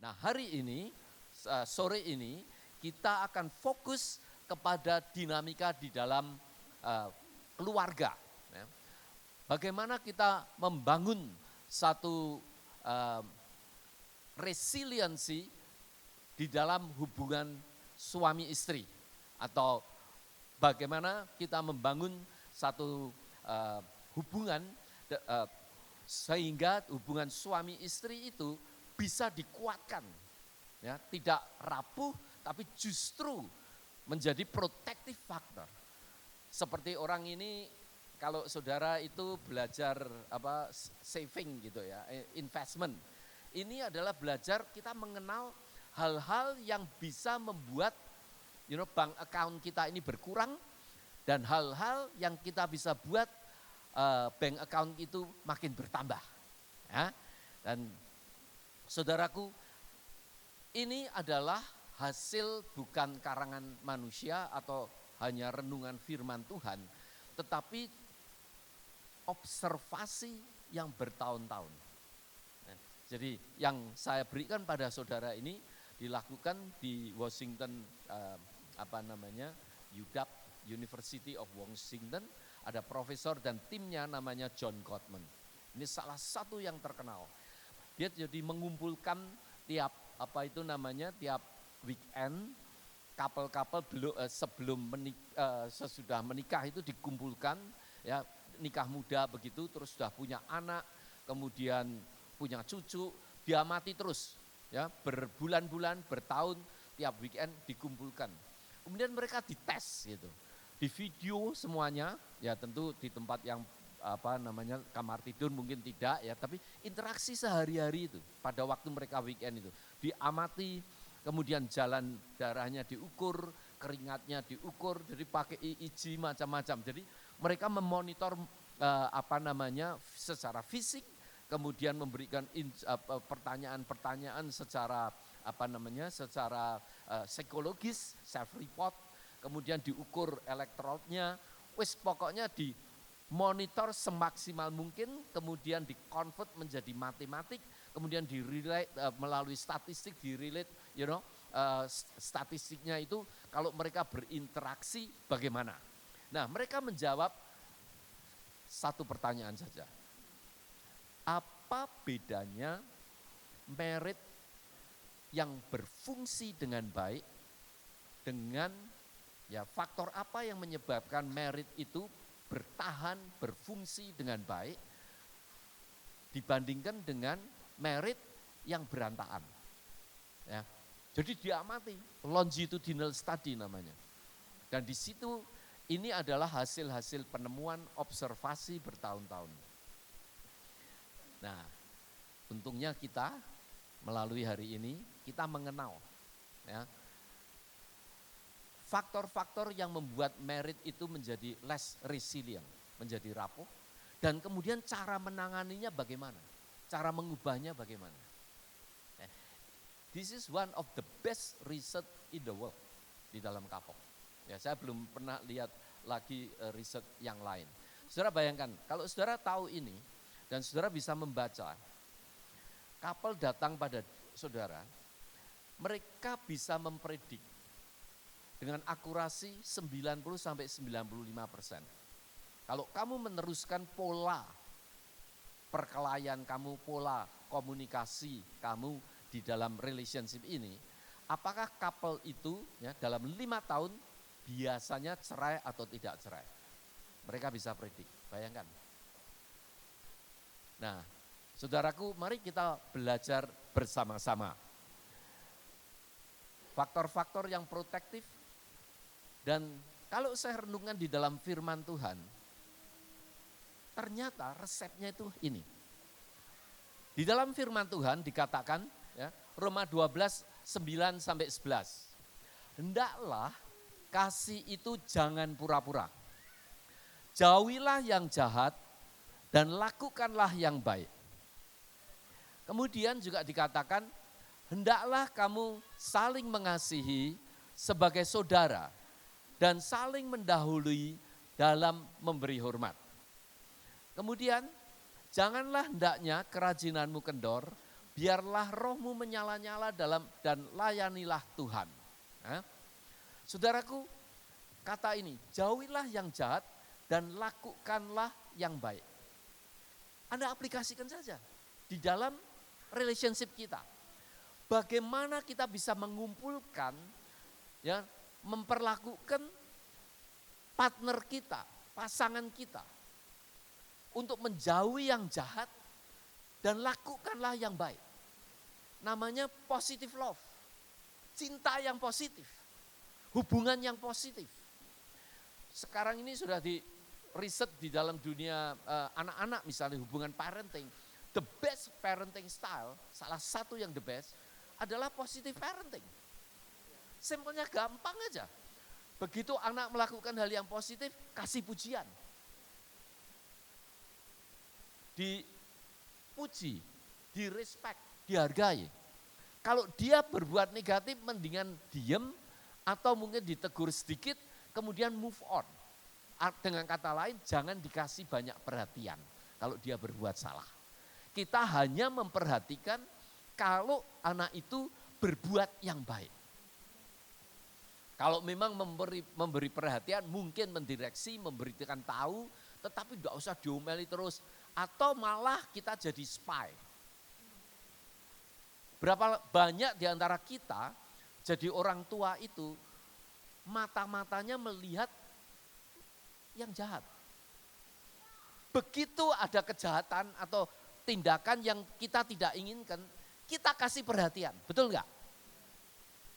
Nah, hari ini, sore ini, kita akan fokus kepada dinamika di dalam keluarga. Ya. Bagaimana kita membangun satu resiliensi di dalam hubungan suami istri, atau bagaimana kita membangun satu hubungan sehingga hubungan suami istri itu bisa dikuatkan, ya, tidak rapuh tapi justru menjadi protective factor. Seperti orang ini, kalau saudara itu belajar saving gitu ya, investment. Ini adalah belajar kita mengenal hal-hal yang bisa membuat bank account kita ini berkurang, dan hal-hal yang kita bisa buat bank account itu makin bertambah. Ya. Dan saudaraku, ini adalah hasil bukan karangan manusia atau hanya renungan firman Tuhan, tetapi observasi yang bertahun-tahun. Nah, jadi yang saya berikan pada saudara ini dilakukan di Washington, UW, University of Washington. Ada profesor dan timnya namanya John Gottman. Ini salah satu yang terkenal. Dia jadi mengumpulkan tiap tiap weekend couple-couple sebelum sesudah menikah itu dikumpulkan, ya, nikah muda begitu, terus sudah punya anak, kemudian punya cucu, diamati terus, ya, berbulan-bulan, bertahun, tiap weekend dikumpulkan. Kemudian mereka dites gitu, di video semuanya, ya tentu di tempat yang kamar tidur mungkin tidak, ya, tapi interaksi sehari-hari itu pada waktu mereka weekend itu diamati, kemudian jalan darahnya diukur, keringatnya diukur, jadi pakai EEG macam-macam. Jadi mereka memonitor secara fisik, kemudian memberikan pertanyaan-pertanyaan secara secara psikologis, self report, kemudian diukur elektrodnya, pokoknya dimonitor semaksimal mungkin, kemudian di-convert menjadi matematik, kemudian di-relate melalui statistik, di-relate, statistiknya itu kalau mereka berinteraksi bagaimana. Nah, mereka menjawab satu pertanyaan saja. Apa bedanya merit yang berfungsi dengan baik dengan, ya, faktor apa yang menyebabkan merit itu bertahan, berfungsi dengan baik dibandingkan dengan merit yang berantakan. Ya. Jadi diamati, longitudinal study namanya. Dan di situ ini adalah hasil-hasil penemuan observasi bertahun-tahun. Nah, untungnya kita melalui hari ini kita mengenal, ya, faktor-faktor yang membuat merit itu menjadi less resilient, menjadi rapuh, dan kemudian cara menanganinya bagaimana, cara mengubahnya bagaimana. This is one of the best research in the world di dalam couple. Ya, saya belum pernah lihat lagi riset yang lain. Saudara bayangkan, kalau saudara tahu ini dan saudara bisa membaca, couple datang pada saudara, mereka bisa mempredik dengan akurasi 90-95%. Kalau kamu meneruskan pola perkelahian kamu, pola komunikasi kamu di dalam relationship ini, apakah couple itu, ya, dalam 5 tahun biasanya cerai atau tidak cerai? Mereka bisa predik, bayangkan. Nah, saudaraku, mari kita belajar bersama-sama. Faktor-faktor yang protektif, dan kalau saya renungkan di dalam firman Tuhan, ternyata resepnya itu ini. Di dalam firman Tuhan dikatakan, ya, Roma 12, 9-11. Hendaklah kasih itu jangan pura-pura. Jauhilah yang jahat dan lakukanlah yang baik. Kemudian juga dikatakan, hendaklah kamu saling mengasihi sebagai saudara dan saling mendahului dalam memberi hormat. Kemudian, janganlah hendaknya kerajinanmu kendor, biarlah rohmu menyala-nyala dalam dan layanilah Tuhan. Saudaraku, kata ini, jauhilah yang jahat dan lakukanlah yang baik. Anda aplikasikan saja di dalam relationship kita. Bagaimana kita bisa mengumpulkan, ya, memperlakukan partner kita, pasangan kita, untuk menjauhi yang jahat dan lakukanlah yang baik. Namanya positive love, cinta yang positif, hubungan yang positif. Sekarang ini sudah di riset di dalam dunia anak-anak, misalnya hubungan parenting. The best parenting style, salah satu yang the best, adalah positive parenting. Simpelnya gampang aja. Begitu anak melakukan hal yang positif, kasih pujian. Dipuji, direspek, dihargai. Kalau dia berbuat negatif, mendingan diem atau mungkin ditegur sedikit, kemudian move on. Dengan kata lain, jangan dikasih banyak perhatian kalau dia berbuat salah. Kita hanya memperhatikan kalau anak itu berbuat yang baik. Kalau memang memberi perhatian, mungkin mendireksi, memberikan tahu, tetapi tidak usah diomeli terus. Atau malah kita jadi spy. Berapa banyak di antara kita jadi orang tua itu, mata-matanya melihat yang jahat. Begitu ada kejahatan atau tindakan yang kita tidak inginkan, kita kasih perhatian, betul enggak?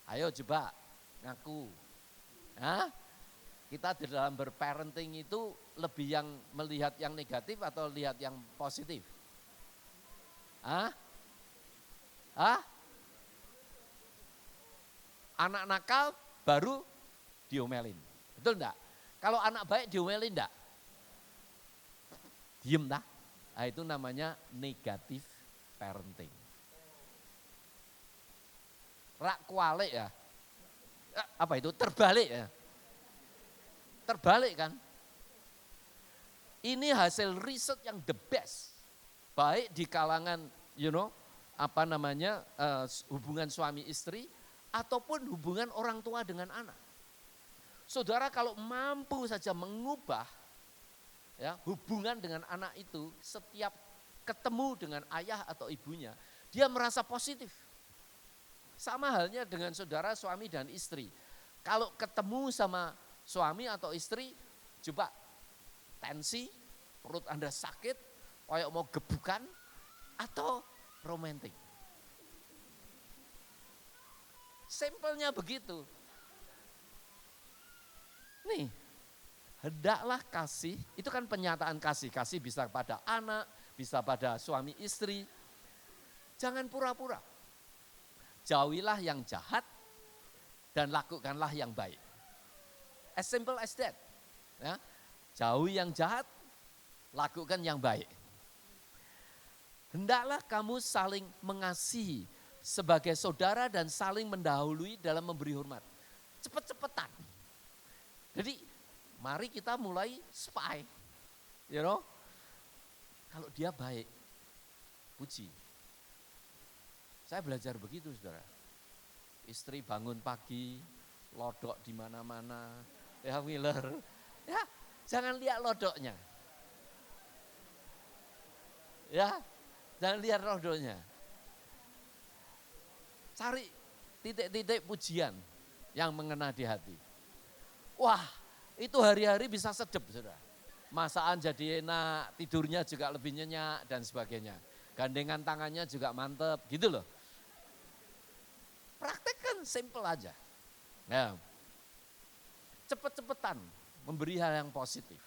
Ayo coba ngaku. Kita di dalam berparenting itu lebih yang melihat yang negatif atau lihat yang positif? Anak nakal baru diomelin, betul enggak? Kalau anak baik diomelin enggak? Diem dah. Nah, itu namanya negatif parenting. Rak kualik ya. Apa itu? Terbalik ya. Terbalik kan? Ini hasil riset yang the best. Baik di kalangan hubungan suami istri ataupun hubungan orang tua dengan anak. Saudara kalau mampu saja mengubah hubungan dengan anak itu, setiap ketemu dengan ayah atau ibunya, dia merasa positif. Sama halnya dengan saudara suami dan istri. Kalau ketemu sama suami atau istri, coba tensi, perut Anda sakit, kayak mau gebukan, atau romantis. Simpelnya begitu. Nih, hendaklah kasih, itu kan penyataan kasih. Kasih bisa pada anak, bisa pada suami istri. Jangan pura-pura. Jauhilah yang jahat dan lakukanlah yang baik. As simple as that. Ya. Jauhi yang jahat, lakukan yang baik. Hendaklah kamu saling mengasihi sebagai saudara dan saling mendahului dalam memberi hormat. Cepet-cepetan. Jadi mari kita mulai spy. Kalau dia baik, puji. Saya belajar begitu, saudara. Istri bangun pagi, lodok di mana-mana, ya Miller. Ya, jangan lihat lodoknya. Ya, jangan lihat lodoknya. Cari titik-titik pujian yang mengena di hati. Wah, itu hari-hari bisa sedep, saudara. Masakan jadi enak, tidurnya juga lebih nyenyak dan sebagainya. Gandengan tangannya juga mantep, gitu loh. Praktekkan simple aja. Ya. Cepet-cepetan memberi hal yang positif.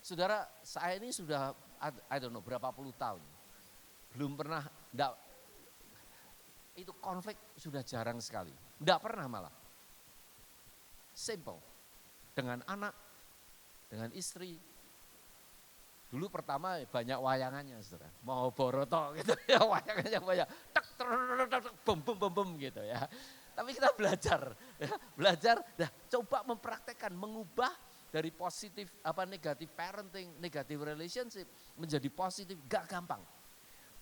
Saudara, saya ini sudah berapa puluh tahun. Belum pernah, itu konflik sudah jarang sekali. Enggak pernah malah. Simple. Dengan anak, dengan istri. Dulu pertama banyak wayangannya, saudara. Mau boroto gitu ya, wayangannya banyak. Tak, bom gitu ya. Tapi kita belajar, coba mempraktekkan, mengubah dari positif negatif parenting, negatif relationship menjadi positif, gak gampang.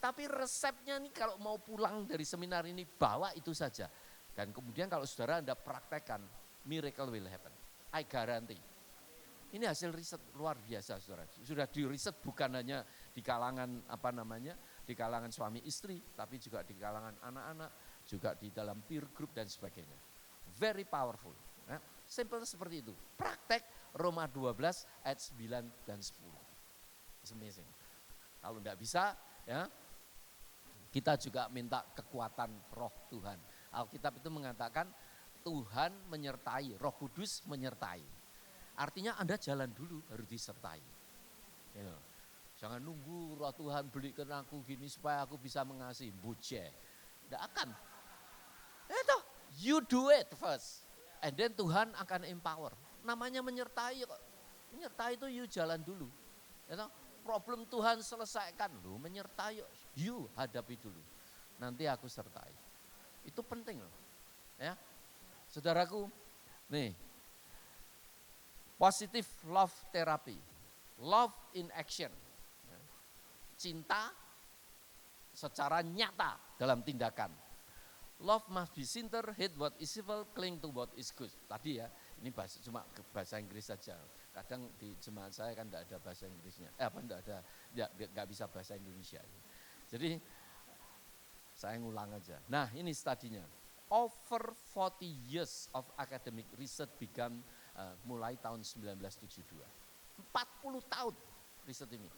Tapi resepnya nih kalau mau pulang dari seminar ini bawa itu saja. Dan kemudian kalau saudara Anda praktekkan, miracle will happen. I guarantee. Ini hasil riset luar biasa saudara. Sudah di riset bukan hanya di kalangan di kalangan suami istri, tapi juga di kalangan anak-anak, juga di dalam peer group dan sebagainya. Very powerful. Simple seperti itu. Praktek Roma 12 ayat 9 dan 10. It's amazing. Kalau tidak bisa, ya kita juga minta kekuatan roh Tuhan. Alkitab itu mengatakan Tuhan menyertai, Roh Kudus menyertai. Artinya Anda jalan dulu baru disertai. Ya. Jangan nunggu roh Tuhan belikan aku gini supaya aku bisa mengasihi. Buce. Tidak akan. Itu, you do it first. And then Tuhan akan empower. Namanya menyertai kok. Menyertai itu you jalan dulu. Ya, problem Tuhan selesaikan. Lu menyertai, you hadapi dulu. Nanti aku sertai. Itu penting loh. Ya. Saudaraku, nih. Positive love therapy. Love in action. Cinta secara nyata dalam tindakan. Love must be sincere, hate what is evil, cling to what is good. Tadi ya, ini cuma bahasa Inggris saja. Kadang di jemaat saya kan tidak ada bahasa Inggrisnya. Nggak bisa bahasa Indonesia. Jadi saya ngulang aja. Nah ini studinya. Over 40 years of academic research began mulai tahun 1972. 40 tahun riset ini.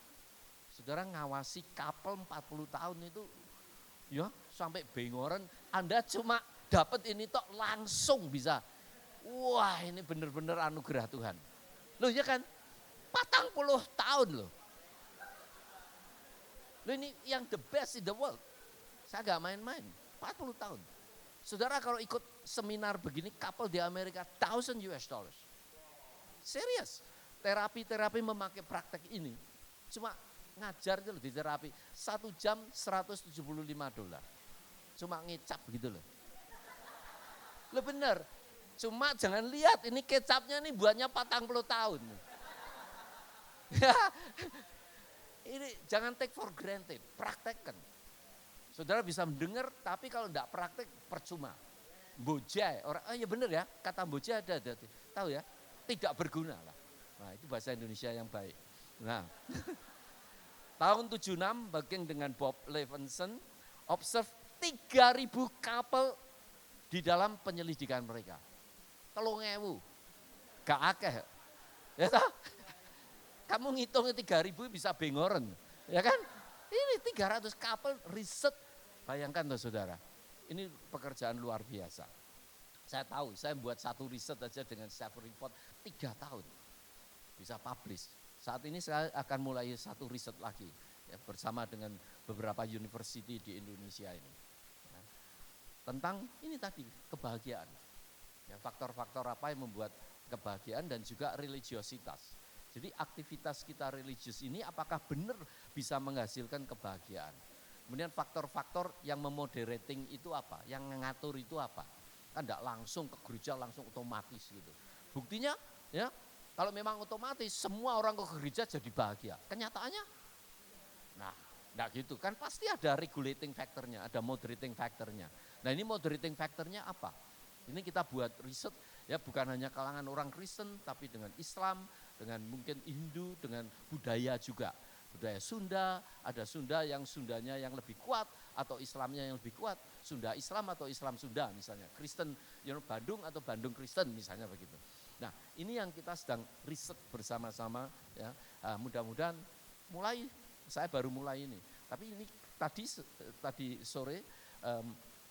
Saudara ngawasi couple 40 tahun itu ya sampai bengoran, Anda cuma dapat ini tok langsung bisa. Wah ini benar-benar anugerah Tuhan. Loh ya kan, 40 tahun loh. Loh ini yang the best in the world. Saya gak main-main, 40 tahun. Saudara kalau ikut seminar begini, couple di Amerika, $1,000. Serius, terapi-terapi memakai praktek ini. Cuma ngajar itu loh di terapi, 1 jam $175. Cuma ngecap begitu loh. Loh bener, cuma jangan lihat ini kecapnya nih buatnya 40 tahun. Ini jangan take for granted, praktekkan. Saudara bisa mendengar, tapi kalau enggak praktek percuma. Bojai, orang, ya bener ya, kata bojai ada, tahu ya, tidak berguna lah. Nah itu bahasa Indonesia yang baik. Nah, tahun 76 bagian dengan Bob Levenson, observe 3.000 couple di dalam penyelidikan mereka. 3.000, gak akeh. Ya toh? Kamu ngitungnya 3.000 bisa bengoren, ya kan? Ini 300 couple riset, bayangkan tuh saudara. Ini pekerjaan luar biasa. Saya tahu, saya buat satu riset aja dengan self report 3 tahun. Bisa publish. Saat ini saya akan mulai satu riset lagi ya, bersama dengan beberapa university di Indonesia ini. Ya, tentang ini tadi, kebahagiaan. Ya, faktor-faktor apa yang membuat kebahagiaan dan juga religiositas. Jadi aktivitas kita religius ini apakah benar bisa menghasilkan kebahagiaan. Kemudian faktor-faktor yang memoderating itu apa, yang mengatur itu apa. Kan enggak langsung ke gereja langsung otomatis gitu. Buktinya ya kalau memang otomatis semua orang ke gereja jadi bahagia. Kenyataannya nah enggak gitu kan, pasti ada regulating factornya, ada moderating factornya. Nah ini moderating factornya apa? Ini kita buat riset ya bukan hanya kalangan orang Kristen tapi dengan Islam, dengan mungkin Hindu, dengan budaya juga. Budaya Sunda, ada Sunda yang Sundanya yang lebih kuat atau Islamnya yang lebih kuat. Sunda Islam atau Islam Sunda misalnya. Kristen Bandung atau Bandung Kristen misalnya begitu. Nah ini yang kita sedang riset bersama-sama ya. Mudah-mudahan saya baru mulai ini. Tapi ini tadi sore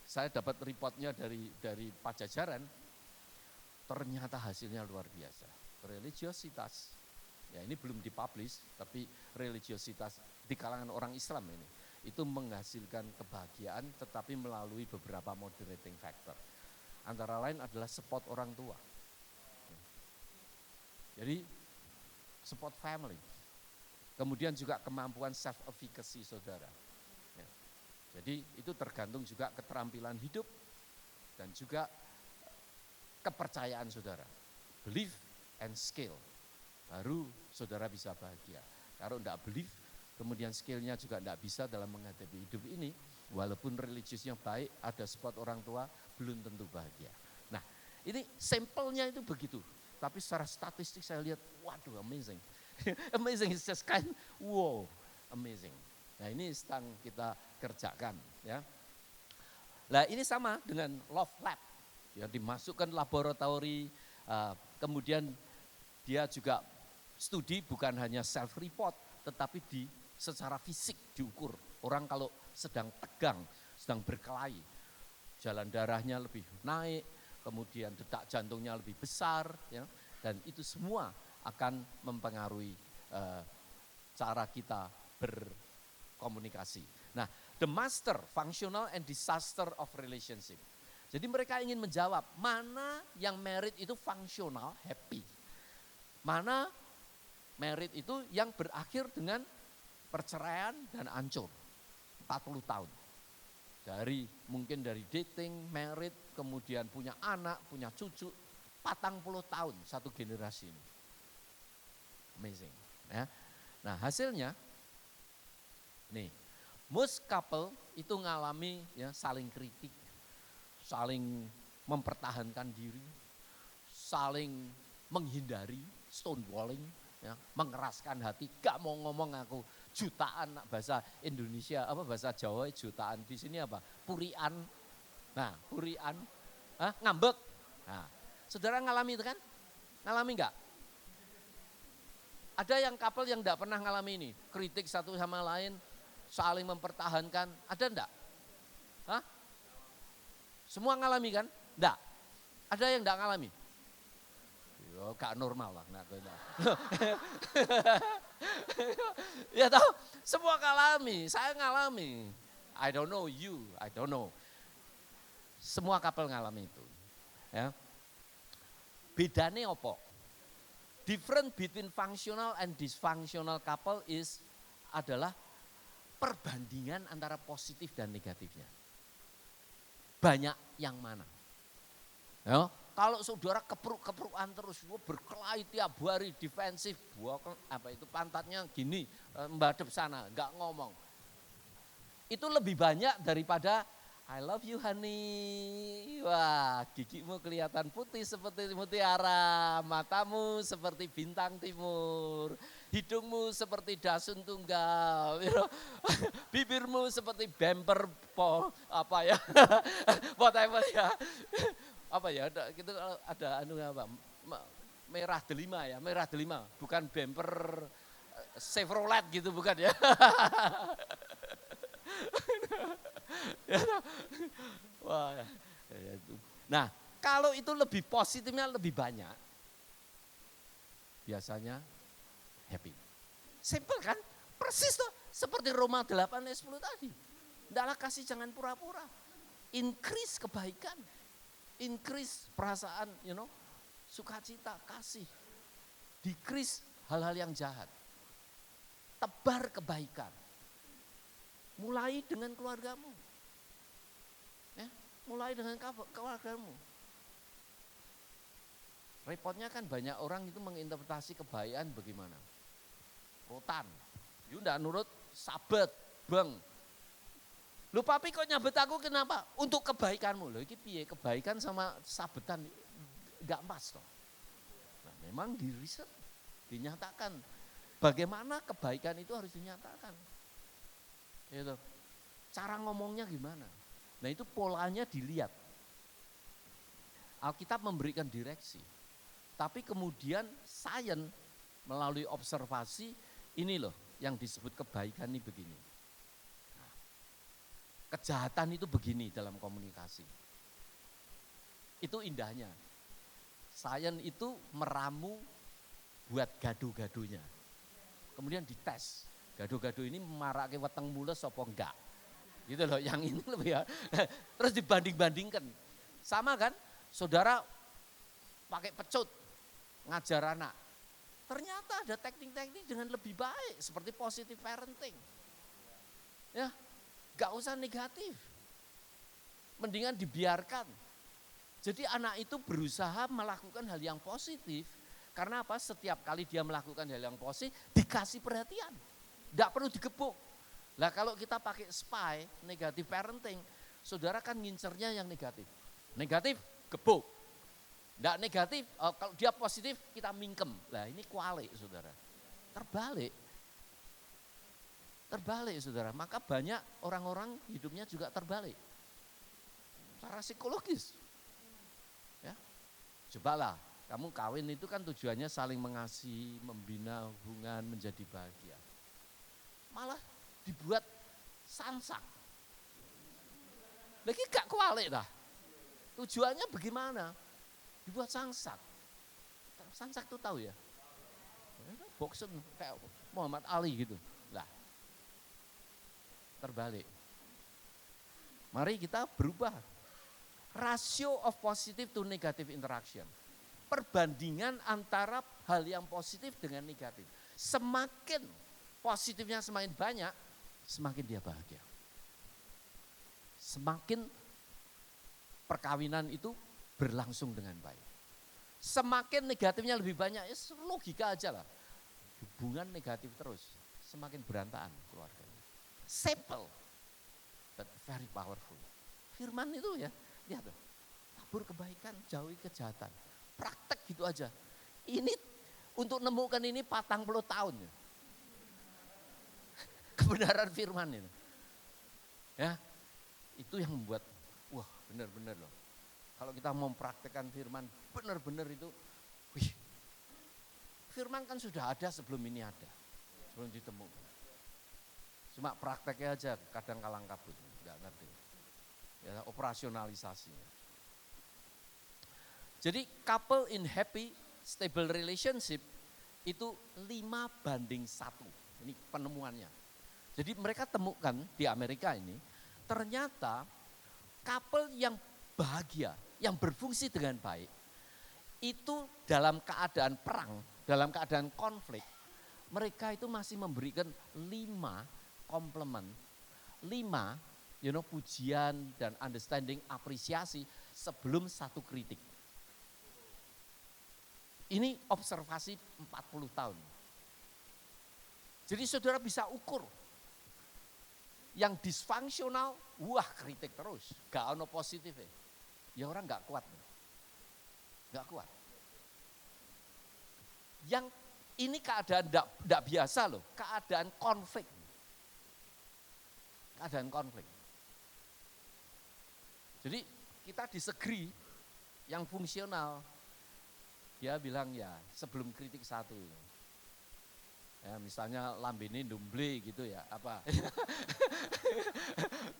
saya dapat reportnya dari Pajajaran. Ternyata hasilnya luar biasa. Religiositas, ya ini belum dipublish, tapi religiositas di kalangan orang Islam ini, itu menghasilkan kebahagiaan tetapi melalui beberapa moderating factor. Antara lain adalah support orang tua. Jadi support family. Kemudian juga kemampuan self-efficacy saudara. Ya. Jadi itu tergantung juga keterampilan hidup dan juga kepercayaan saudara. Belief and skill. Baru saudara bisa bahagia. Kalau enggak belief, kemudian skillnya juga tidak bisa dalam menghadapi hidup ini, walaupun religiusnya baik, ada support orang tua, belum tentu bahagia. Nah, ini sampelnya itu begitu. Tapi secara statistik saya lihat, waduh amazing. Amazing is just kind, wow, amazing. Nah ini sedang kita kerjakan ya. Nah ini sama dengan Love Lab, ya dimasukkan laboratori, kemudian dia juga studi bukan hanya self report, tetapi secara fisik diukur. Orang kalau sedang tegang, sedang berkelahi, jalan darahnya lebih naik, kemudian detak jantungnya lebih besar, ya, dan itu semua akan mempengaruhi cara kita berkomunikasi. Nah, the master, functional and disaster of relationship. Jadi mereka ingin menjawab mana yang married itu fungsional, happy. Mana married itu yang berakhir dengan perceraian dan hancur 40 tahun. Mungkin dari dating, married, kemudian punya anak, punya cucu, 40 tahun satu generasi ini. Amazing. Ya. Nah hasilnya, nih, most couple itu ngalami ya, saling kritik, saling mempertahankan diri, saling menghindari, stonewalling, ya, mengeraskan hati, gak mau ngomong aku, jutaan bahasa Indonesia, bahasa Jawa jutaan, di sini apa? Purian. Nah, purian, ngambek. Nah, saudara ngalami itu kan? Ngalami enggak? Ada yang couple yang enggak pernah ngalami ini, kritik satu sama lain, saling mempertahankan, ada enggak? Hah? Semua ngalami kan? Enggak. Ada yang enggak ngalami? Oh, gak normal lah. Nah, ya tahu, semua ngalami, saya ngalami. I don't know you, I don't know. Semua couple ngalami itu. Ya. Bedanya apa? Different between functional and dysfunctional couple adalah perbandingan antara positif dan negatifnya. Banyak yang mana? Ya, kalau saudara kepruk-keprukan terus, berkelahi tiap hari, defensif, pantatnya gini, membadep sana, enggak ngomong. Itu lebih banyak daripada I love you honey. Wah, gigimu kelihatan putih seperti mutiara, matamu seperti bintang timur, hidungmu seperti dasun tunggal, bibirmu seperti bumper whatever ya. Ada merah delima, bukan bumper Chevrolet gitu, bukan ya. Wah, ya itu. Nah, kalau itu lebih positifnya lebih banyak, biasanya happy. Simple kan? Persis tuh seperti Roma 8 ayat 10 tadi. Ndaklah kasih, jangan pura-pura. Increase kebaikan. Increase perasaan, sukacita, kasih. Decrease hal-hal yang jahat. Tebar kebaikan. Mulai dengan keluargamu. Ya, mulai dengan keluargamu. Repotnya kan banyak orang itu menginterpretasi kebaikan bagaimana. Rotan. You ndak nurut, sabet, bang. Lu papi kok nyabet aku kenapa? Untuk kebaikanmu. Loh iki piye? Kebaikan sama sabetan enggak pas toh. Nah, memang di riset dinyatakan bagaimana kebaikan itu harus dinyatakan. Gitu. Cara ngomongnya gimana? Nah itu polanya dilihat. Alkitab memberikan direksi. Tapi kemudian sains melalui observasi ini loh yang disebut kebaikan ini begini. Nah, kejahatan itu begini dalam komunikasi. Itu indahnya. Sains itu meramu buat gaduh-gaduhnya. Kemudian dites. Gaduh-gaduh ini marake weteng mules apa enggak. Gitu loh, yang ini lebih ya. Terus dibanding-bandingkan. Sama kan, saudara pakai pecut, ngajar anak. Ternyata ada teknik-teknik dengan lebih baik, seperti positive parenting. Ya, enggak usah negatif. Mendingan dibiarkan. Jadi anak itu berusaha melakukan hal yang positif. Karena apa? Setiap kali dia melakukan hal yang positif, dikasih perhatian. Tidak perlu digebuk. Lah kalau kita pakai SPY, negative parenting, saudara kan ngincernya yang negatif. Negatif, gebuk. Tidak negatif, kalau dia positif kita mingkem. Lah ini kualik saudara. Terbalik. Terbalik saudara, maka banyak orang-orang hidupnya juga terbalik. Secara psikologis. Ya. Cobalah, kamu kawin itu kan tujuannya saling mengasihi, membina hubungan, menjadi bahagia. Malah dibuat sansak. Lagi gak kualik dah. Tujuannya bagaimana? Dibuat sansak. Sansak itu tahu ya? Boxer kayak Muhammad Ali gitu. Lah. Terbalik. Mari kita berubah. Ratio of positive to negative interaction. Perbandingan antara hal yang positif dengan negatif. Semakin positifnya semakin banyak, semakin dia bahagia. Semakin perkawinan itu berlangsung dengan baik. Semakin negatifnya lebih banyak, ya logika aja lah. Hubungan negatif terus, semakin berantakan keluarganya. Simple, but very powerful. Firman itu ya, lihat tuh, tabur kebaikan, jauhi kejahatan. Praktek gitu aja. Ini untuk nemukan ini 40 tahun. Ya. Kebenaran firman itu. Ya, itu yang membuat, wah benar-benar loh. Kalau kita mau mempraktekkan firman, benar-benar itu, wih, firman kan sudah ada sebelum ini ada, sebelum ditemukan. Cuma prakteknya aja kadang kalang kabut, nggak ngerti. Ya, operasionalisasinya. Jadi couple in happy, stable relationship itu 5:1. Ini penemuannya. Jadi mereka temukan di Amerika ini, ternyata couple yang bahagia, yang berfungsi dengan baik, itu dalam keadaan perang, dalam keadaan konflik, mereka itu masih memberikan 5 komplimen, 5 pujian dan understanding, apresiasi sebelum 1 kritik. Ini observasi 40 tahun. Jadi saudara bisa ukur. Yang disfungsional, wah kritik terus, gak ono positif ya. Ya orang gak kuat. Gak kuat. Yang ini keadaan gak biasa loh, keadaan konflik. Keadaan konflik. Jadi kita disegri yang fungsional. Dia bilang ya sebelum kritik 1. Ya, misalnya lambene ndumble gitu ya, apa.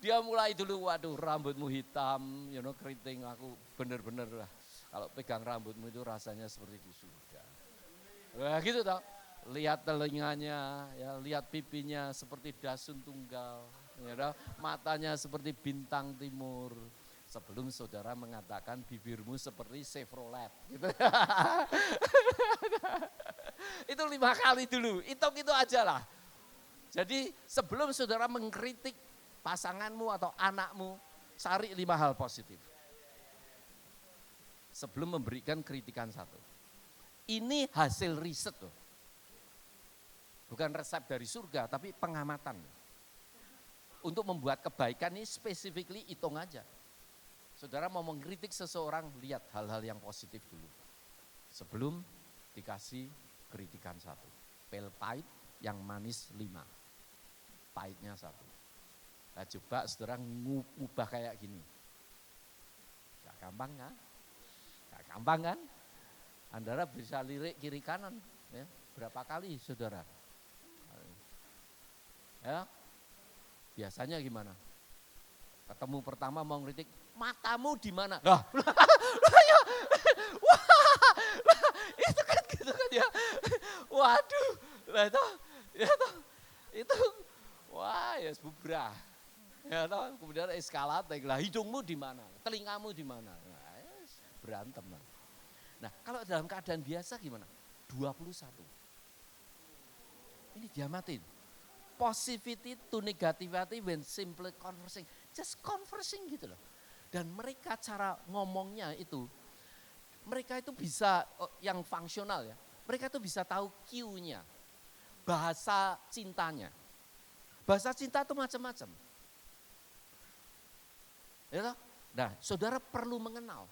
Dia mulai dulu, waduh rambutmu hitam, keriting, aku bener-bener lah. Kalau pegang rambutmu itu rasanya seperti di surga. Wah gitu tau. Lihat telinganya, ya, lihat pipinya seperti dasun tunggal, ya, matanya seperti bintang timur. Sebelum saudara mengatakan bibirmu seperti Chevrolet. Gitu. Itu 5 kali dulu, hitung itu aja lah. Jadi sebelum saudara mengkritik pasanganmu atau anakmu, cari 5 hal positif. Sebelum memberikan kritikan 1. Ini hasil riset loh. Bukan resep dari surga, tapi pengamatan. Untuk membuat kebaikan ini specifically hitung aja. Saudara mau mengkritik seseorang, lihat hal-hal yang positif dulu. Sebelum dikasih kritikan 1. Pil pahit, yang manis 5. Pahitnya 1. Nah coba saudara ngubah kayak gini. Gak gampang kan? Gak gampang kan? Saudara bisa lirik kiri kanan. Ya. Berapa kali saudara? Ya, biasanya gimana? Ketemu pertama mau ngeritik, matamu di mana? Lah, wah, itu kan gitu kan ya. Waduh, lah itu, wah ya bubrah. Ya toh, kemudian eskalator, lah hidungmu di mana? Telingamu di mana? Nah, berantem lah. Nah, kalau dalam keadaan biasa gimana? 21. Ini diamatin. Positivity to negativity when simply conversing. Just conversing gitu loh. Dan mereka cara ngomongnya itu, mereka itu bisa, yang fungsional ya, mereka itu bisa tahu cue-nya, bahasa cintanya. Bahasa cinta itu macam-macam. Ya toh? Nah, saudara perlu mengenal.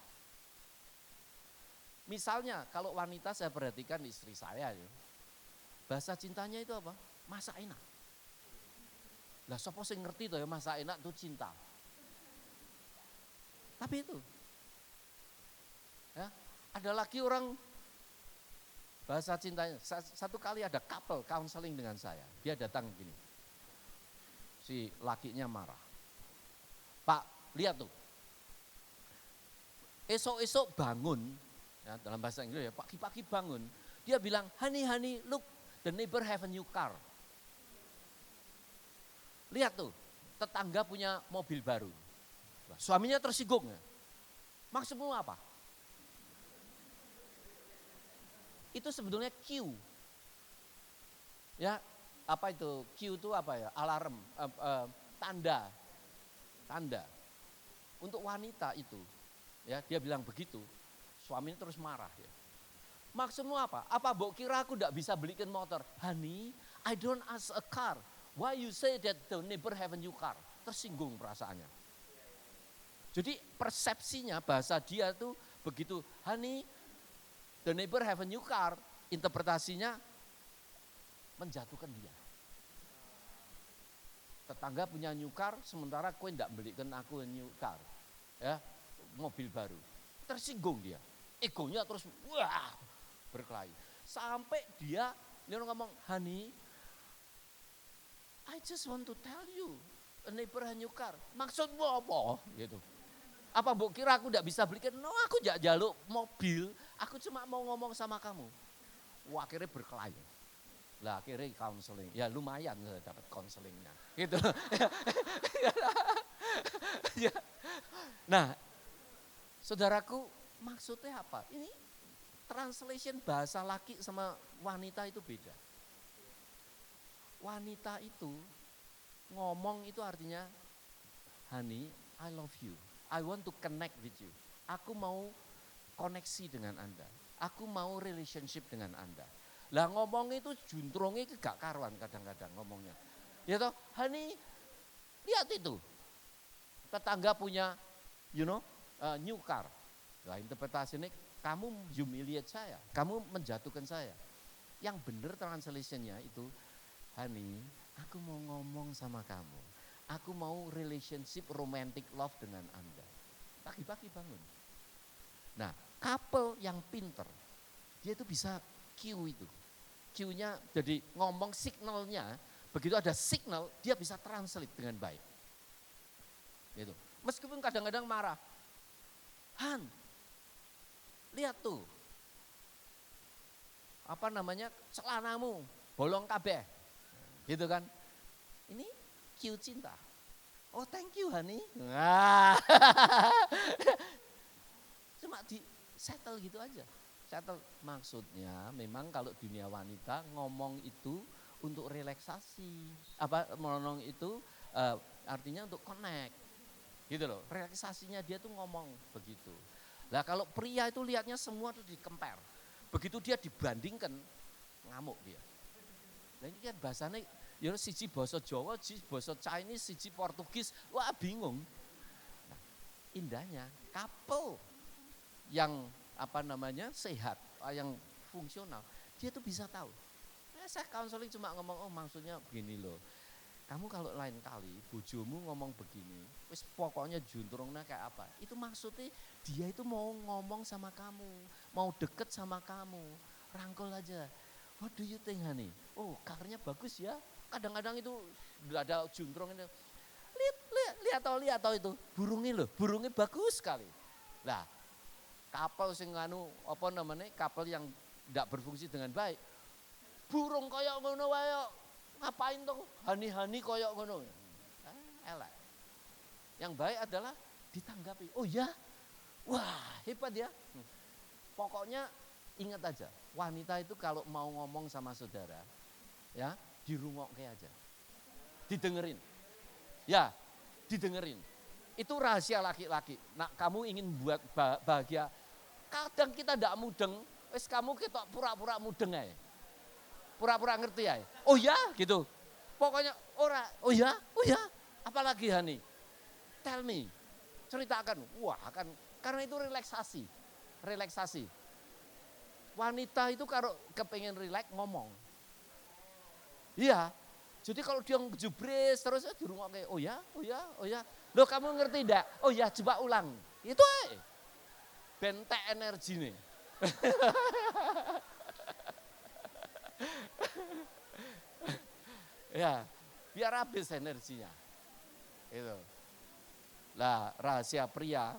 Misalnya kalau wanita saya perhatikan istri saya, ya, bahasa cintanya itu apa? Masak enak. Lah sapa sing ngerti toh ya masak enak itu cinta. Tapi itu, ya, ada lagi orang bahasa cintanya. Satu kali ada couple counseling dengan saya. Dia datang gini, si lakinya marah. Pak, lihat tuh, esok-esok bangun, ya, dalam bahasa Inggris ya, pagi-pagi bangun, dia bilang, honey, look, the neighbor have a new car. Lihat tuh, tetangga punya mobil baru. Suaminya tersinggung. Ya. Maksudmu apa? Itu sebetulnya Q. Ya, apa itu? Q itu apa ya? Alarm, tanda. Untuk wanita itu, ya dia bilang begitu, suaminya terus marah. Ya. Maksudmu apa? Apa mbok kira aku tidak bisa belikan motor? Honey, I don't ask a car. Why you say that the neighbor have a new car? Tersinggung perasaannya. Jadi persepsinya bahasa dia tuh begitu, honey, the neighbor have a new car, interpretasinya menjatuhkan dia. Tetangga punya new car, sementara kowe ndak belikan aku new car, ya mobil baru. Tersinggung dia, egonya terus wah berkelahi. Sampai dia ngomong, honey, I just want to tell you, a neighbor have a new car. Maksudmu apa? Gitu. Apa mbok kira aku tidak bisa belikan? No, aku tidak jaluk mobil, aku cuma mau ngomong sama kamu. Wah, akhirnya berkelahi. Lah akhirnya counseling, ya lumayan dapat counselingnya. Gitu. Nah, saudaraku maksudnya apa? Ini translation bahasa laki sama wanita itu beda. Wanita itu ngomong itu artinya, honey, I love you. I want to connect with you. Aku mau koneksi dengan Anda. Aku mau relationship dengan Anda. Lah ngomong itu juntrungnya gak karuan kadang-kadang ngomongnya. Ya toh, honey, lihat itu. Tetangga punya, new car. Lah interpretasinya, kamu humiliate saya. Kamu menjatuhkan saya. Yang benar translationnya itu, honey, aku mau ngomong sama kamu. Aku mau relationship romantic love dengan Anda. Pagi-pagi bangun. Nah, couple yang pinter, dia itu bisa Q itu. Q-nya jadi ngomong signalnya, begitu ada signal, dia bisa translate dengan baik. Gitu. Meskipun kadang-kadang marah. Han, lihat tuh. Apa namanya, celanamu, bolong kabeh. Gitu kan. Ini Q cinta. Oh thank you honey. Nah. Cuma di settle gitu aja. Settle maksudnya memang kalau dunia wanita ngomong itu untuk relaksasi. Apa ngomong itu artinya untuk connect. Gitu loh. Relaksasinya dia tuh ngomong begitu. Lah kalau pria itu lihatnya semua tuh di-compare. Begitu dia dibandingkan ngamuk dia. Nah ini kan bahasanya ya siji basa Jawa, siji basa Chinese, siji Portugis, wah bingung. Nah, indahnya couple yang sehat, yang fungsional, dia tuh bisa tahu. Saya counseling cuma ngomong, oh maksudnya begini loh. Kamu kalau lain kali bojomu ngomong begini, wis pokoknya juntrungnya kayak apa? Itu maksudnya dia itu mau ngomong sama kamu, mau deket sama kamu, rangkul aja. What do you think honey? Oh karirnya bagus ya. Kadang-kadang itu ada juntrung itu. Lihat tau itu. Burungnya bagus sekali. Lah, kapal sing kapal yang tidak berfungsi dengan baik. Burung koyok ngono wae ngapain tuh? Hani-hani koyok ngono. Elek. Yang baik adalah ditanggapi. Oh ya? Wah, hebat ya. Pokoknya ingat aja, wanita itu kalau mau ngomong sama saudara, ya, dirungokke aja. Didengerin. Ya, didengerin. Itu rahasia laki-laki. Nah, kamu ingin buat bahagia. Kadang kita tidak mudeng, wis kamu ketok pura-pura mudeng aja. Pura-pura ngerti aja. Oh ya, gitu. Pokoknya, Ora, oh ya, apalagi Hani? Tell me, ceritakan. Wah, karena itu relaksasi. Wanita itu kalau kepengen rileks ngomong. Iya, jadi kalau dia ngejubris terus di rumah kayak, oh ya. Loh kamu ngerti enggak? Oh ya, coba ulang. Itu bentek energi nih. Ya, biar habis energinya. Itu. Lah, rahasia pria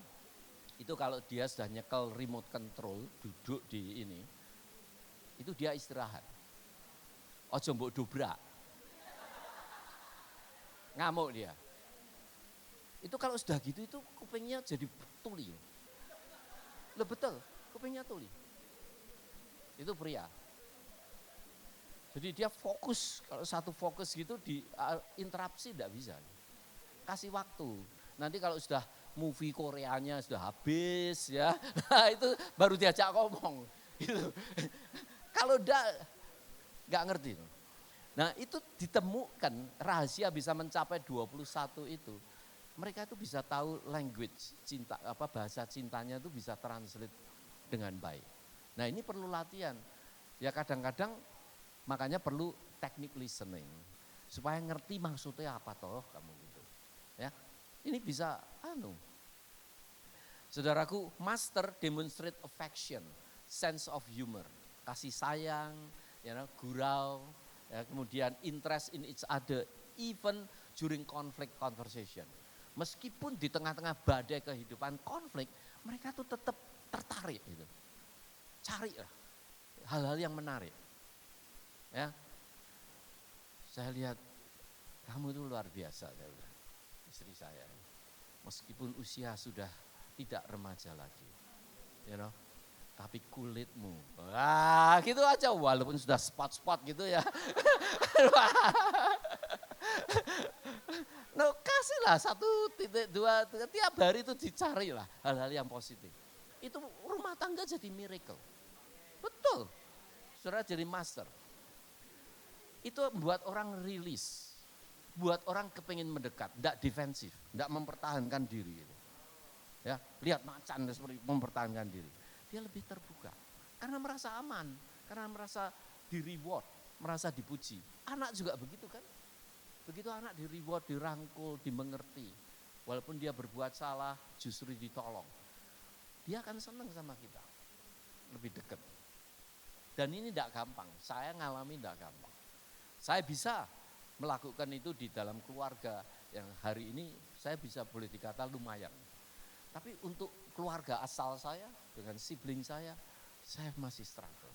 itu kalau dia sudah nyekel remote control, duduk di ini, itu dia istirahat. Ojo mbok dobrak. Ngamuk dia. Itu kalau sudah gitu itu kupingnya jadi tuli. Loh betul, kupingnya tuli. Itu pria. Jadi dia fokus, kalau satu fokus gitu di interupsi tidak bisa. Kasih waktu. Nanti kalau sudah movie Koreanya sudah habis ya, itu baru diajak ngomong. Gitu. Kalau nggak ngerti. Nah itu ditemukan rahasia bisa mencapai 21 itu. Mereka itu bisa tahu language cinta, bahasa cintanya itu bisa translate dengan baik. Nah ini perlu latihan. Ya kadang-kadang makanya perlu teknik listening. Supaya ngerti maksudnya apa toh kamu gitu. Ya, ini bisa Saudaraku, master demonstrate affection, sense of humor, kasih sayang, gurau, ya, kemudian interest in each other, even during conflict conversation. Meskipun di tengah-tengah badai kehidupan konflik, mereka tuh tetap tertarik gitu. Cari hal-hal yang menarik. Ya, saya lihat kamu itu luar biasa, saya bilang, istri saya. Meskipun usia sudah tidak remaja lagi, tapi kulitmu, gitu aja, walaupun sudah spot-spot gitu ya. No, kasihlah 1.2, tiap hari itu dicarilah hal-hal yang positif. Itu rumah tangga jadi miracle. Betul, saudara jadi master. Itu membuat orang rilis, buat orang kepingin mendekat, tidak defensif, tidak mempertahankan diri. Ya, lihat macan seperti mempertahankan diri. Dia lebih terbuka, karena merasa aman, karena merasa di reward, merasa dipuji. Anak juga begitu kan? Begitu anak di reward, dirangkul, dimengerti. Walaupun dia berbuat salah, justru ditolong. Dia akan senang sama kita, lebih dekat. Dan ini tidak gampang, saya ngalami tidak gampang. Saya bisa melakukan itu di dalam keluarga yang hari ini saya bisa boleh dikata lumayan. Tapi untuk keluarga asal saya dengan sibling saya masih struggle.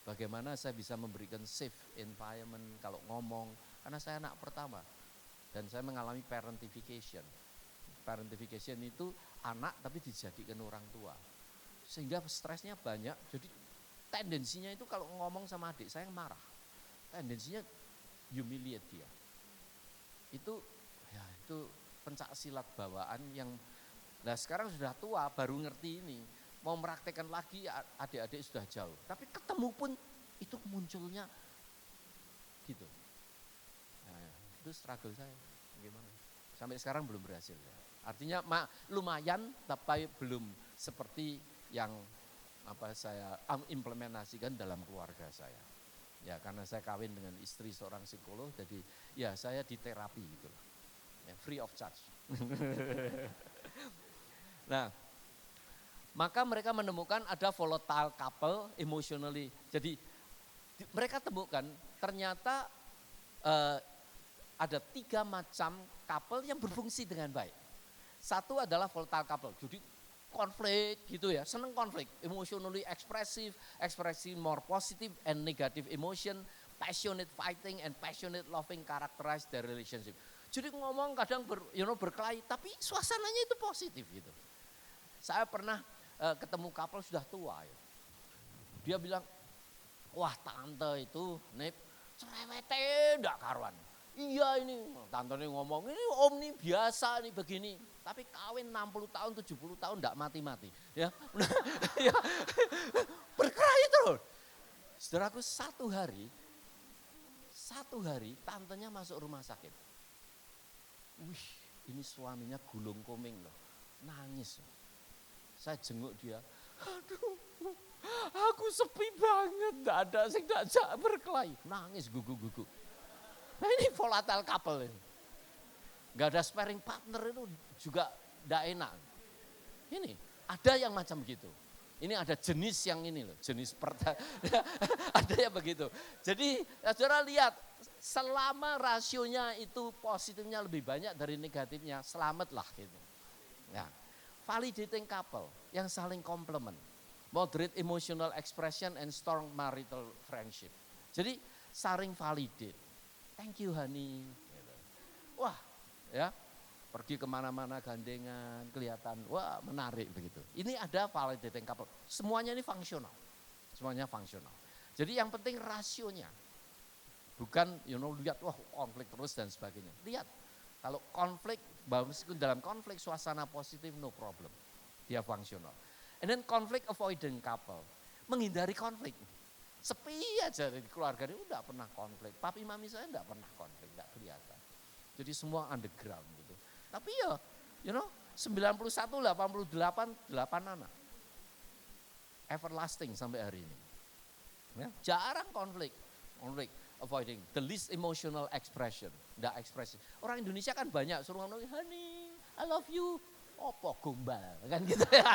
Bagaimana saya bisa memberikan safe environment kalau ngomong, karena saya anak pertama dan saya mengalami parentification. Parentification itu anak tapi dijadikan orang tua, sehingga stresnya banyak. Jadi tendensinya itu kalau ngomong sama adik saya marah, tendensinya humiliate dia. Itu pencak silat bawaan yang, nah sekarang sudah tua baru ngerti ini, mau meraktekkan lagi adik-adik sudah jauh, tapi ketemu pun itu munculnya gitu. Nah, itu struggle saya, gimana? Sampai sekarang belum berhasil. Ya. Artinya lumayan, tapi belum seperti yang saya implementasikan dalam keluarga saya. Ya karena saya kawin dengan istri seorang psikolog, jadi ya saya diterapi gitu loh. Ya, free of charge. Nah, maka mereka menemukan ada volatile couple emotionally. Jadi mereka temukan ternyata ada 3 macam couple yang berfungsi dengan baik. Satu adalah volatile couple, jadi konflik gitu ya, seneng konflik, emotionally expressive more positive and negative emotion, passionate fighting and passionate loving characterize their relationship. Jadi ngomong kadang berkelahi, tapi suasananya itu positif gitu. Saya pernah ketemu couple sudah tua ya. Dia bilang, wah tante itu nih cerewetnya enggak karuan. Iya ini, tante ini ngomong, ini om nih biasa nih begini. Tapi kawin 60 tahun, 70 tahun enggak mati-mati. Ya. Berkelahi terus. Saudaraku, satu hari Satu hari tantenya masuk rumah sakit. Wih, ini suaminya gulung komeng loh, nangis. Saya jenguk dia, aduh, aku sepi banget, tidak ada sing tidak berkelahi, nangis gugu-gugu. Nah ini volatile couple ini, nggak ada sparring partner itu juga tidak enak. Ini ada yang macam gitu. Ini ada jenis yang ini loh, jenis ada yang begitu. Jadi saudara lihat, selama rasionya itu positifnya lebih banyak dari negatifnya, selamatlah gitu. Ya. Validating couple yang saling komplement, moderate emotional expression and strong marital friendship. Jadi saling validate. Thank you honey. Gitu. Wah, ya. Pergi kemana-mana gandengan, kelihatan, wah menarik begitu. Ini ada validating couple, semuanya ini fungsional. Semuanya fungsional. Jadi yang penting rasionya. Bukan lihat, wah konflik terus dan sebagainya. Lihat, kalau konflik, meskipun dalam konflik suasana positif, no problem. Dia fungsional. And then conflict avoiding couple, menghindari konflik. Sepi aja di keluarga ini, udah pernah konflik. Papi mami saya enggak pernah konflik, enggak kelihatan. Jadi semua underground gitu. Tapi ya, 91, 88, 8 anak. Everlasting sampai hari ini. Ya, jarang konflik. Avoiding the least emotional expression. Nggak ekspresi. Orang Indonesia kan banyak suruh ngomong, honey, I love you. Opo gombal, kan gitu ya.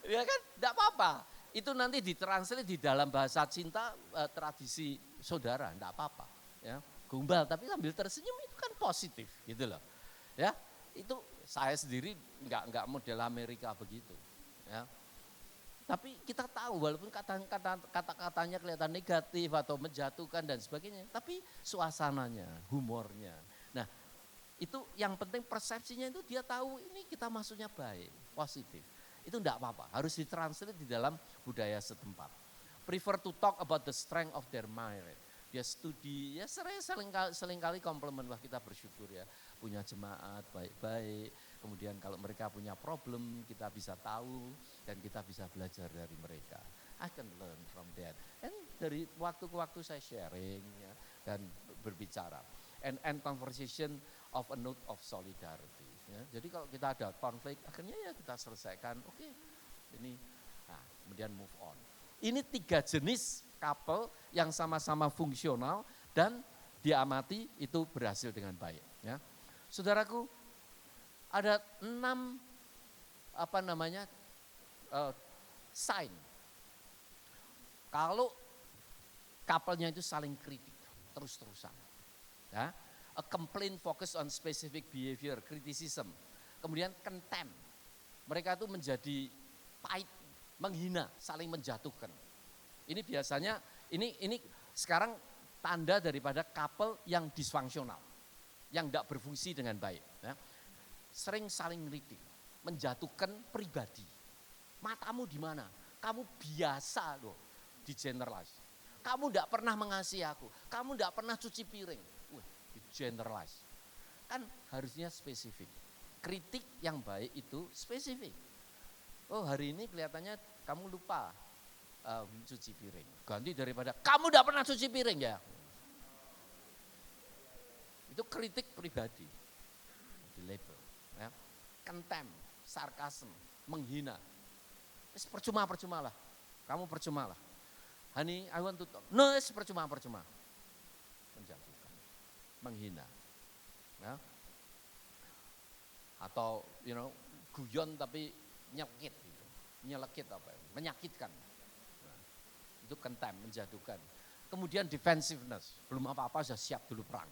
Ya kan, enggak apa-apa. Itu nanti ditranslate di dalam bahasa cinta tradisi saudara, enggak apa-apa. Ya. Gombal tapi sambil tersenyum itu kan positif gitu loh. Ya, itu saya sendiri enggak model Amerika begitu. Ya. Tapi kita tahu walaupun kata-katanya kelihatan negatif atau menjatuhkan dan sebagainya, tapi suasananya, humornya. Nah, itu yang penting persepsinya itu dia tahu ini kita maksudnya baik, positif. Itu enggak apa-apa, harus ditranslate di dalam budaya setempat. Prefer to talk about the strength of their marriage. Dia studi, ya seringkali komplement, wah kita bersyukur ya punya jemaat baik-baik. Kemudian kalau mereka punya problem kita bisa tahu dan kita bisa belajar dari mereka. I can learn from that. And dari waktu ke waktu saya sharing ya, dan berbicara. And conversation of a note of solidarity. Ya. Jadi kalau kita ada konflik, akhirnya ya kita selesaikan. Oke, ini, nah, kemudian move on. Ini 3 jenis couple yang sama-sama fungsional dan diamati itu berhasil dengan baik. Ya. Saudaraku, ada 6 sign. Kalau couple-nya itu saling kritik terus-terusan. Ya. A complaint focus on specific behavior, criticism. Kemudian contempt. Mereka itu menjadi pahit, menghina, saling menjatuhkan. Ini biasanya, ini sekarang tanda daripada couple yang disfungsional, yang tidak berfungsi dengan baik. Ya. Sering saling kritik, menjatuhkan pribadi. Matamu di mana? Kamu biasa loh, di generalize. Kamu tidak pernah mengasihi aku, kamu tidak pernah cuci piring. Di generalize. Kan harusnya spesifik. Kritik yang baik itu spesifik. Oh hari ini kelihatannya kamu lupa cuci piring. Ganti daripada kamu tidak pernah cuci piring ya. Itu kritik pribadi. Di label. Ya. Contempt, sarkasm, menghina. Percuma lah. Kamu percuma lah. Honey, I want to talk. No, percuma. Menjatuhkan, menghina. Ya. Atau guyon tapi nyelekit gitu. Nyelekit apa ya? Menyakitkan. Nah, itu contempt, menjatuhkan. Kemudian defensiveness, belum apa-apa sudah siap dulu perang.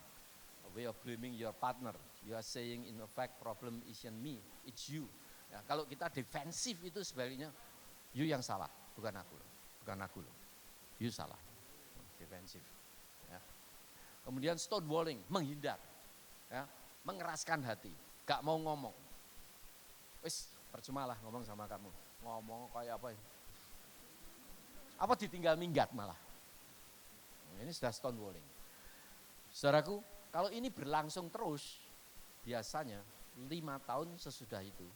A way of blaming your partner. You are saying in effect problem isn't me, it's you. Ya, kalau kita defensif itu sebaliknya you yang salah, bukan aku loh. You salah. Defensif. Ya. Kemudian stonewalling, menghindar. Ya, mengeraskan hati, gak mau ngomong. Wis, percuma lah ngomong sama kamu. Ngomong kayak apa ya? Apa ditinggal minggat malah. Ini sudah stonewalling. Saudaraku, kalau ini berlangsung terus, biasanya 5 tahun sesudah itu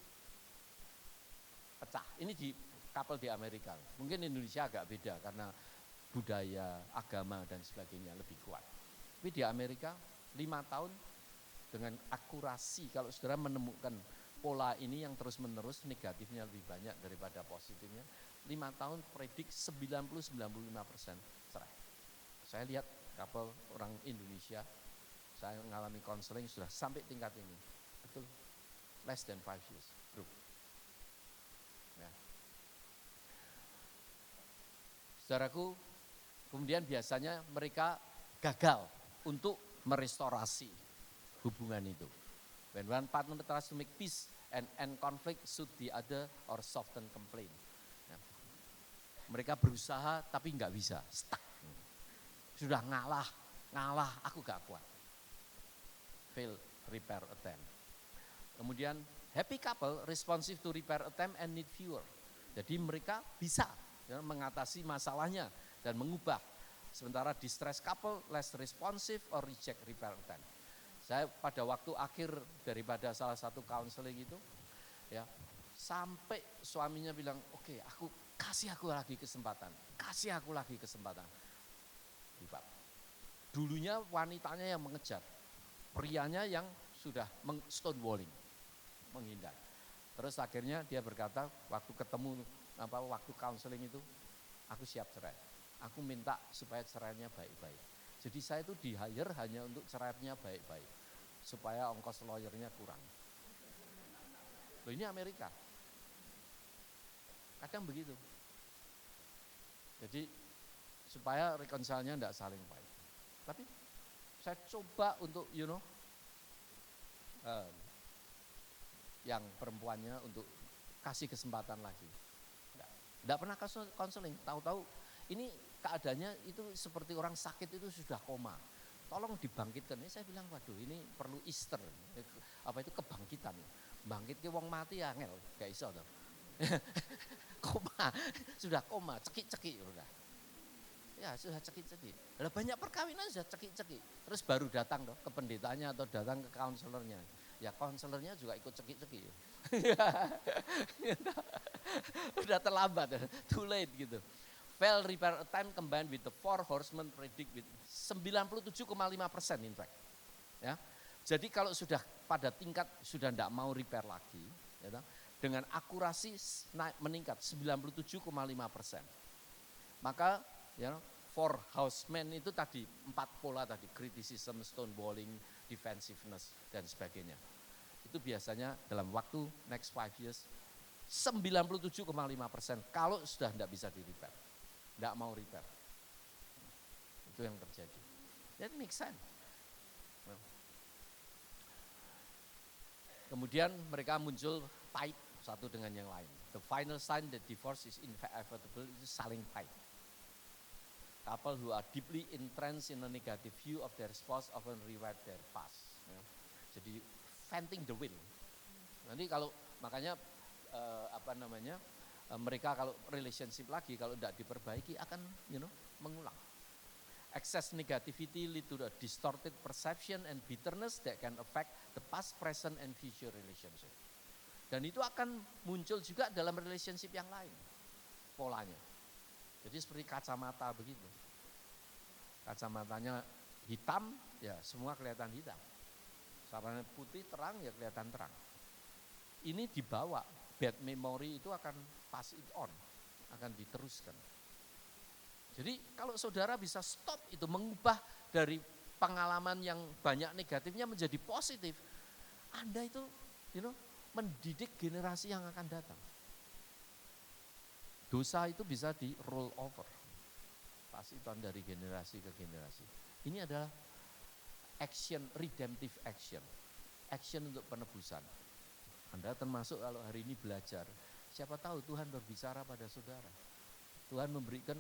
pecah. Ini di couple di Amerika. Mungkin Indonesia agak beda karena budaya, agama dan sebagainya lebih kuat. Tapi di Amerika 5 tahun dengan akurasi, kalau saudara menemukan pola ini yang terus-menerus negatifnya lebih banyak daripada positifnya, 5 tahun predik 90-95% cerai. Saya lihat couple orang Indonesia, saya mengalami konseling sudah sampai tingkat ini, betul, less than 5 years, bro. Ya. Saudaraku, kemudian biasanya mereka gagal untuk merestorasi hubungan itu. When one partner tries to make peace and end conflict, should the other or soften complaint. Ya. Mereka berusaha tapi nggak bisa, stuck. Sudah ngalah, aku gak kuat. Fail repair attempt. Kemudian happy couple responsive to repair attempt and need fewer. Jadi mereka bisa ya, mengatasi masalahnya dan mengubah. Sementara distress couple less responsive or reject repair attempt. Saya pada waktu akhir daripada salah satu counseling itu, ya sampai suaminya bilang, oke, kasih aku lagi kesempatan. Dulunya wanitanya yang mengejar, prianya yang sudah stonewalling, menghindar. Terus akhirnya dia berkata, waktu ketemu, waktu counseling itu, aku siap cerai. Aku minta supaya cerainya baik-baik. Jadi saya itu di-hire hanya untuk cerainya baik-baik, supaya ongkos lawyernya kurang. Loh, ini Amerika. Kadang begitu. Jadi supaya reconcile-nya tidak saling baik. Tapi saya coba untuk yang perempuannya untuk kasih kesempatan lagi. Tidak pernah konseling, tahu-tahu ini keadaannya itu seperti orang sakit itu sudah koma. Tolong dibangkitkan. Ini saya bilang, waduh ini perlu Easter, kebangkitan. Bangkit ke wong mati ya ngel, gak iso toh. Sudah koma, cekik-cekik udah. Ya sudah cekik-cekik. Ada banyak perkawinan sudah cekik-cekik. Terus baru datang ke pendetanya atau datang ke konselornya. Ya konselornya juga ikut cekik-cekik. Udah terlambat, too late gitu. Fail repair attempt combined with the 4 horsemen predict with 97,5% in fact. Ya. Jadi kalau sudah pada tingkat sudah tidak mau repair lagi, ya, dengan akurasi meningkat 97,5%. Maka ya, 4 housemen itu tadi 4 pola tadi, criticism, stonewalling, defensiveness dan sebagainya. Itu biasanya dalam waktu next 5 years 97,5% kalau sudah tidak bisa di repair, tidak mau repair. Itu yang terjadi. That makes sense. Kemudian mereka muncul tight satu dengan yang lain. The final sign that divorce is inevitable itu saling tight. Couple who are deeply entrenched in a negative view of their spouse often rewrite their past. Ya. Jadi venting the wind. Nanti kalau makanya mereka kalau relationship lagi kalau tidak diperbaiki akan mengulang. Excess negativity lead to a distorted perception and bitterness that can affect the past, present, and future relationship. Dan itu akan muncul juga dalam relationship yang lain polanya. Jadi seperti kacamata begitu. Kacamatanya hitam, ya semua kelihatan hitam. Warna putih terang, ya kelihatan terang. Ini dibawa, bad memory itu akan pass it on, akan diteruskan. Jadi kalau saudara bisa stop itu, mengubah dari pengalaman yang banyak negatifnya menjadi positif, Anda itu mendidik generasi yang akan datang. Dosa itu bisa di roll over, pasiton dari generasi ke generasi. Ini adalah action, redemptive action, action untuk penebusan. Anda termasuk kalau hari ini belajar, siapa tahu Tuhan berbicara pada saudara. Tuhan memberikan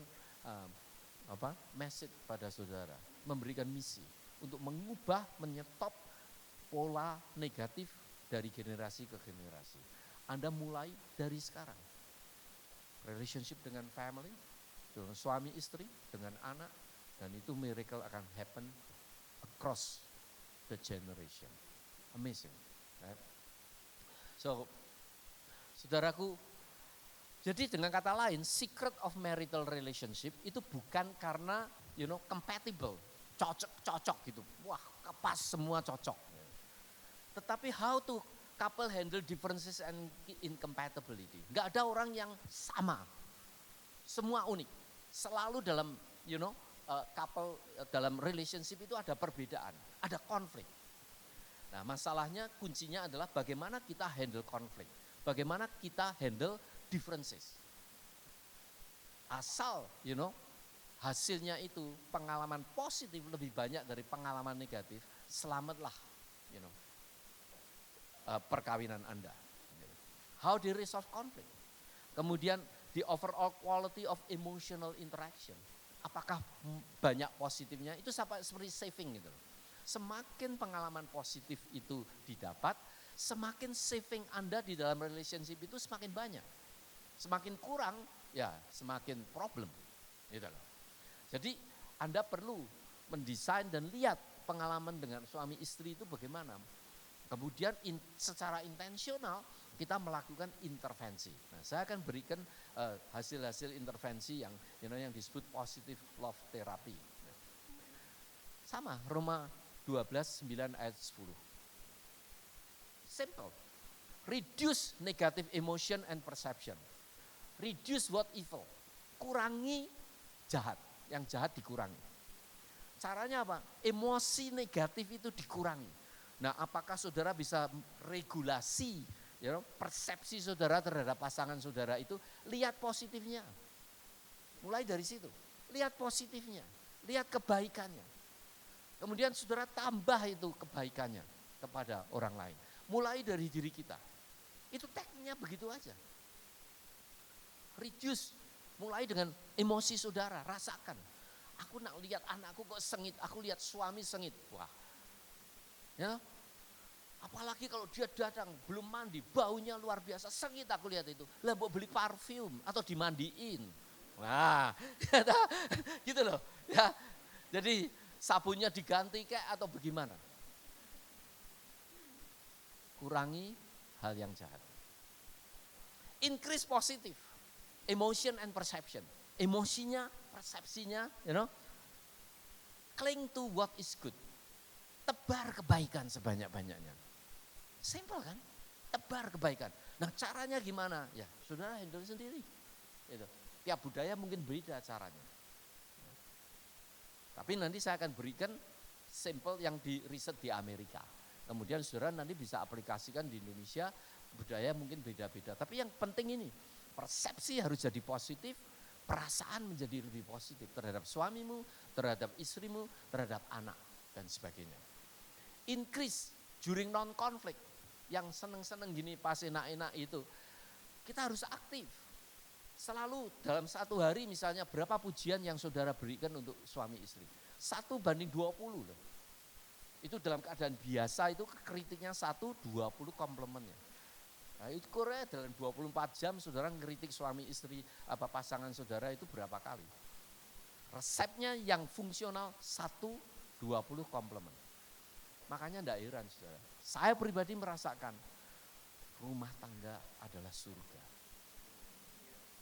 message pada saudara, memberikan misi untuk mengubah, menyetop pola negatif dari generasi ke generasi. Anda mulai dari sekarang. Relationship dengan family, dengan suami istri, dengan anak, dan itu miracle akan happen across the generation. Amazing. Right? So, saudaraku, Jadi dengan kata lain, secret of marital relationship itu bukan karena compatible, cocok gitu. Wah, pas semua cocok. Tetapi how to couple handle differences and incompatibility. Gak ada orang yang sama. Semua unik. Selalu dalam couple dalam relationship itu ada perbedaan, ada konflik. Nah, masalahnya kuncinya adalah bagaimana kita handle konflik. Bagaimana kita handle differences. Asal hasilnya itu pengalaman positif lebih banyak dari pengalaman negatif, selamatlah perkawinan Anda. How do you resolve conflict? Kemudian the overall quality of emotional interaction. Apakah banyak positifnya? Itu seperti saving gitu. Semakin pengalaman positif itu didapat, semakin saving Anda di dalam relationship itu semakin banyak. Semakin kurang, ya semakin problem. Gitu loh. Jadi Anda perlu mendesain dan lihat pengalaman dengan suami istri itu bagaimana. Kemudian secara intensional kita melakukan intervensi. Nah, saya akan berikan hasil-hasil intervensi yang yang disebut positive love therapy. Sama, Roma 12:9 ayat 10. Simple. Reduce negative emotion and perception. Reduce what evil. Kurangi jahat. Yang jahat dikurangi. Caranya apa? Emosi negatif itu dikurangi. Nah, apakah saudara bisa regulasi persepsi saudara terhadap pasangan saudara itu? Lihat positifnya. Mulai dari situ. Lihat positifnya. Lihat kebaikannya. Kemudian saudara tambah itu kebaikannya kepada orang lain. Mulai dari diri kita. Itu tekniknya begitu aja. Reduce, mulai dengan emosi saudara, rasakan. Aku nak lihat anakku kok sengit, aku lihat suami sengit. Wah, apalagi kalau dia datang belum mandi, baunya luar biasa, sengit aku lihat itu. Lah mau beli parfum atau dimandiin. Wah, gitu loh. Ya, jadi sabunnya diganti kayak atau bagaimana? Kurangi hal yang jahat. Increase positif. Emotion and perception. Emosinya, persepsinya, cling to what is good. Tebar kebaikan sebanyak-banyaknya. Simple kan? Tebar kebaikan. Nah, caranya gimana? Ya, saudara handle sendiri. Gitu. Tiap budaya mungkin beda caranya. Tapi nanti saya akan berikan sampel yang di riset di Amerika. Kemudian saudara nanti bisa aplikasikan di Indonesia, budaya mungkin beda-beda. Tapi yang penting ini, persepsi harus jadi positif, perasaan menjadi lebih positif terhadap suamimu, terhadap istrimu, terhadap anak, dan sebagainya. Increase during non-conflict, yang seneng-seneng gini pas enak-enak itu, kita harus aktif. Selalu dalam satu hari misalnya berapa pujian yang saudara berikan untuk suami istri. 1:20 loh. Itu dalam keadaan biasa itu kritiknya 1:20 komplimennya. Nah, itu Korea dalam 24 jam saudara ngeritik suami istri pasangan saudara itu berapa kali. Resepnya yang fungsional 1:20 komplimen. Makanya enggak heran saudara. Saya pribadi merasakan rumah tangga adalah surga.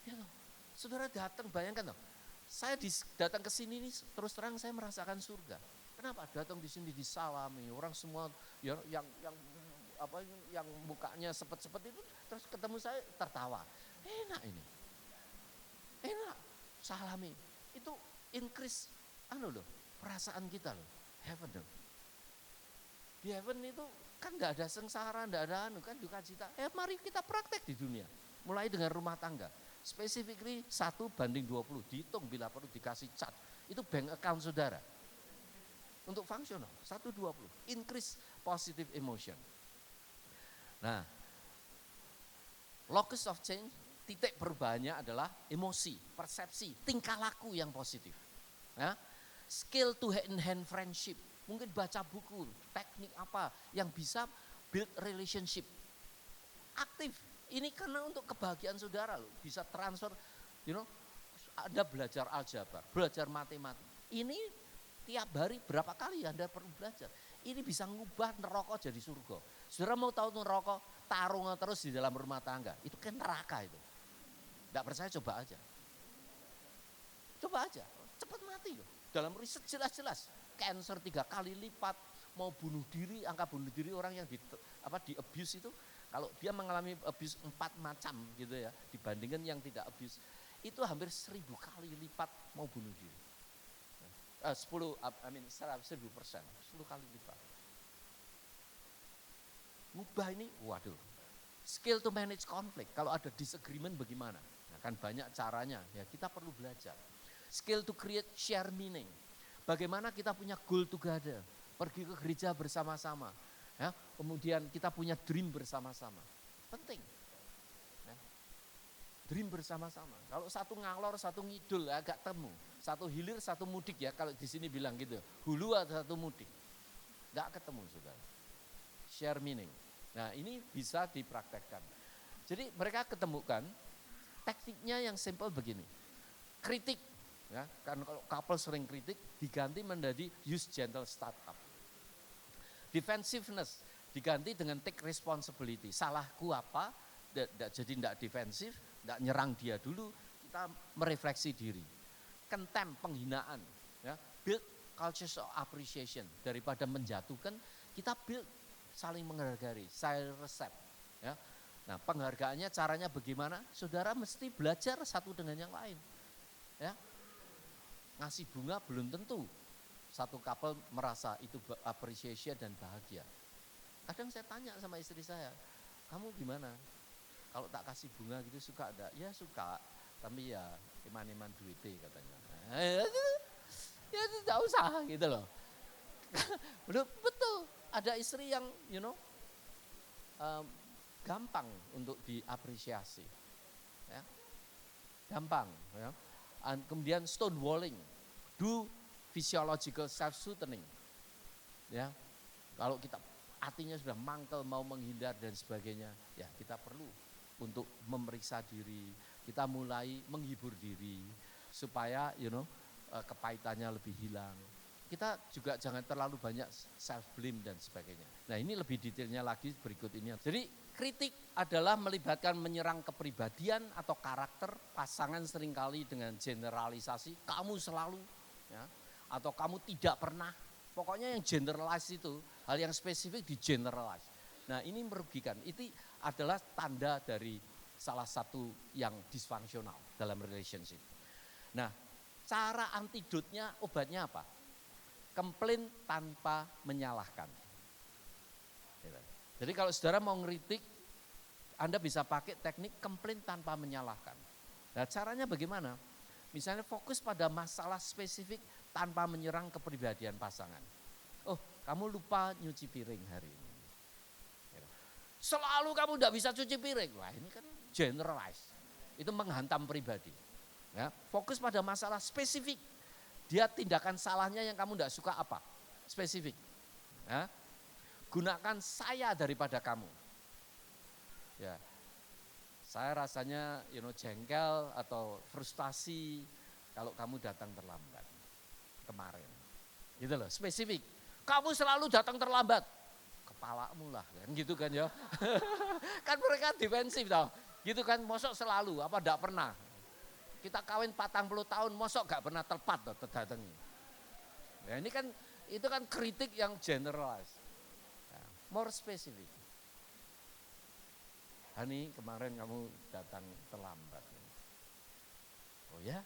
Ya loh, saudara datang bayangkan loh. Saya datang ke sini nih terus terang saya merasakan surga. Kenapa? Datang di sini disalami orang semua yang mukanya sepet-sepet itu terus ketemu saya tertawa. Enak ini. Enak. Salami. Itu increase perasaan kita loh. Heaven loh. Di heaven itu kan enggak ada sengsara, enggak ada kan duka cita. Mari kita praktek di dunia. Mulai dengan rumah tangga. Specifically 1:20. Dihitung bila perlu dikasih cat. Itu bank account saudara. Untuk fungsional 1:20. Increase positive emotion. Nah, locus of change, titik perubahannya adalah emosi, persepsi, tingkah laku yang positif. Ya. Skill to hand friendship, mungkin baca buku, teknik apa yang bisa build relationship. Aktif, ini karena untuk kebahagiaan saudara loh, bisa transfer, Anda belajar aljabar, belajar matematika. Ini tiap hari berapa kali Anda perlu belajar. Ini bisa ngubah neraka jadi surga. Saudara mau tahu neraka, tarung terus di dalam rumah tangga. Itu kan neraka itu. Tidak percaya coba aja. Coba aja, cepat mati loh. Dalam riset jelas-jelas, cancer 3 kali lipat, mau bunuh diri, angka bunuh diri orang yang di abuse itu, kalau dia mengalami abuse 4 macam gitu ya, dibandingkan yang tidak abuse, itu hampir 1000 kali lipat mau bunuh diri. 1000%, 10 kali lipat. Ngubah ini, waduh, skill to manage conflict. Kalau ada disagreement bagaimana? Nah, kan banyak caranya, ya kita perlu belajar. Skill to create share meaning. Bagaimana kita punya goal together, pergi ke gereja bersama-sama. Ya, kemudian kita punya dream bersama-sama. Penting. Ya. Dream bersama-sama. Kalau satu ngalor, satu ngidul, agak temu. Satu hilir, satu mudik ya, kalau di sini bilang gitu. Hulu atau satu mudik. Enggak ketemu, saudara. Share meaning. Nah, ini bisa dipraktekkan. Jadi mereka ketemukan tekniknya yang simple begini. Kritik, ya, kan kalau couple sering kritik, diganti menjadi use gentle startup. Defensiveness diganti dengan take responsibility. Salahku apa? Jadi tidak defensif, tidak nyerang dia dulu, kita merefleksi diri. Contempt, penghinaan, ya, build culture of appreciation. Daripada menjatuhkan, kita build saling menghargai, share resep. Ya. Nah, penghargaannya caranya bagaimana? Saudara mesti belajar satu dengan yang lain. Ya. Ngasih bunga belum tentu satu couple merasa itu appreciation dan bahagia. Kadang saya tanya sama istri saya, kamu gimana? Kalau tak kasih bunga gitu suka ada? Ya suka, tapi ya iman-iman duitnya katanya. Ya tidak usah gitu loh. Betul, ada istri yang gampang untuk diapresiasi. Ya. Gampang. Ya. Kemudian stonewalling, do physiological self-soothing. Ya. Kalau kita hatinya sudah mangkel, mau menghindar dan sebagainya, ya kita perlu untuk memeriksa diri, kita mulai menghibur diri, supaya kepahitannya lebih hilang. Kita juga jangan terlalu banyak self blame dan sebagainya. Nah, ini lebih detailnya lagi berikut ini. Jadi kritik adalah melibatkan menyerang kepribadian atau karakter pasangan seringkali dengan generalisasi, kamu selalu, ya, atau kamu tidak pernah. Pokoknya yang generalize itu, hal yang spesifik di generalize. Nah, ini merugikan. Itu adalah tanda dari salah satu yang disfungsional dalam relationship. Nah, cara antidotnya, obatnya apa? Komplain tanpa menyalahkan. Jadi kalau saudara mau ngeritik, Anda bisa pakai teknik komplain tanpa menyalahkan. Nah, caranya bagaimana? Misalnya fokus pada masalah spesifik tanpa menyerang kepribadian pasangan. Oh, kamu lupa nyuci piring hari ini. Selalu kamu tidak bisa cuci piring. Wah, ini kan generalize. Itu menghantam pribadi. Ya, fokus pada masalah spesifik. Dia tindakan salahnya yang kamu tidak suka apa? Spesifik. Ya. Gunakan saya daripada kamu. Ya. Saya rasanya jengkel atau frustasi kalau kamu datang terlambat kemarin. Gitu loh, spesifik. Kamu selalu datang terlambat. Kepalamu lah, kan gitu kan ya. Kan mereka defensif tau. Gitu kan, mosok selalu, apa enggak pernah. Kita kawin 40 tahun, mosok gak pernah tepat datangnya. Ya, ini kan, itu kan kritik yang generalized. Ya, more specific. Hani, kemarin kamu datang terlambat. Oh ya?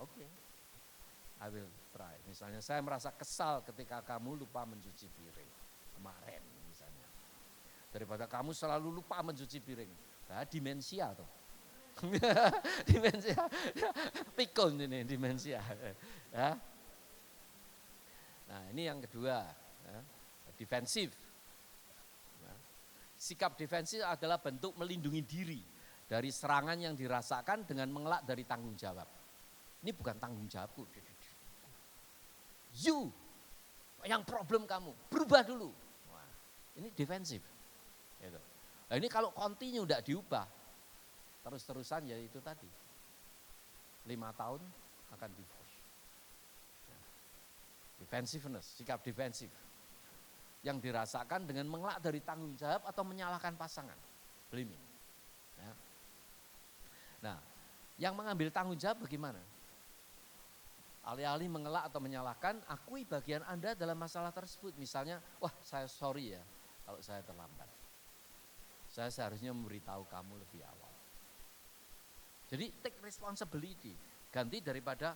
Oke. I will try. Misalnya saya merasa kesal ketika kamu lupa mencuci piring. Kemarin misalnya. Daripada kamu selalu lupa mencuci piring. Nah, demensia tuh. Demensia, pikun ini demensia. Ya. Nah, ini yang kedua, ya. Defensif. Ya. Sikap defensif adalah bentuk melindungi diri dari serangan yang dirasakan dengan mengelak dari tanggung jawab. Ini bukan tanggung jawabku. You, yang problem kamu, berubah dulu. Wah, ini defensif. Gitu. Nah, ini kalau continue tidak diubah, terus-terusan ya itu tadi. 5 tahun akan divorce. Defensiveness, sikap defensif. Yang dirasakan dengan mengelak dari tanggung jawab atau menyalahkan pasangan. Blaming. Ya. Nah, yang mengambil tanggung jawab bagaimana? Alih-alih mengelak atau menyalahkan, akui bagian Anda dalam masalah tersebut. Misalnya, wah saya sorry ya kalau saya terlambat. Saya seharusnya memberitahu kamu lebih awal. Jadi take responsibility. Ganti daripada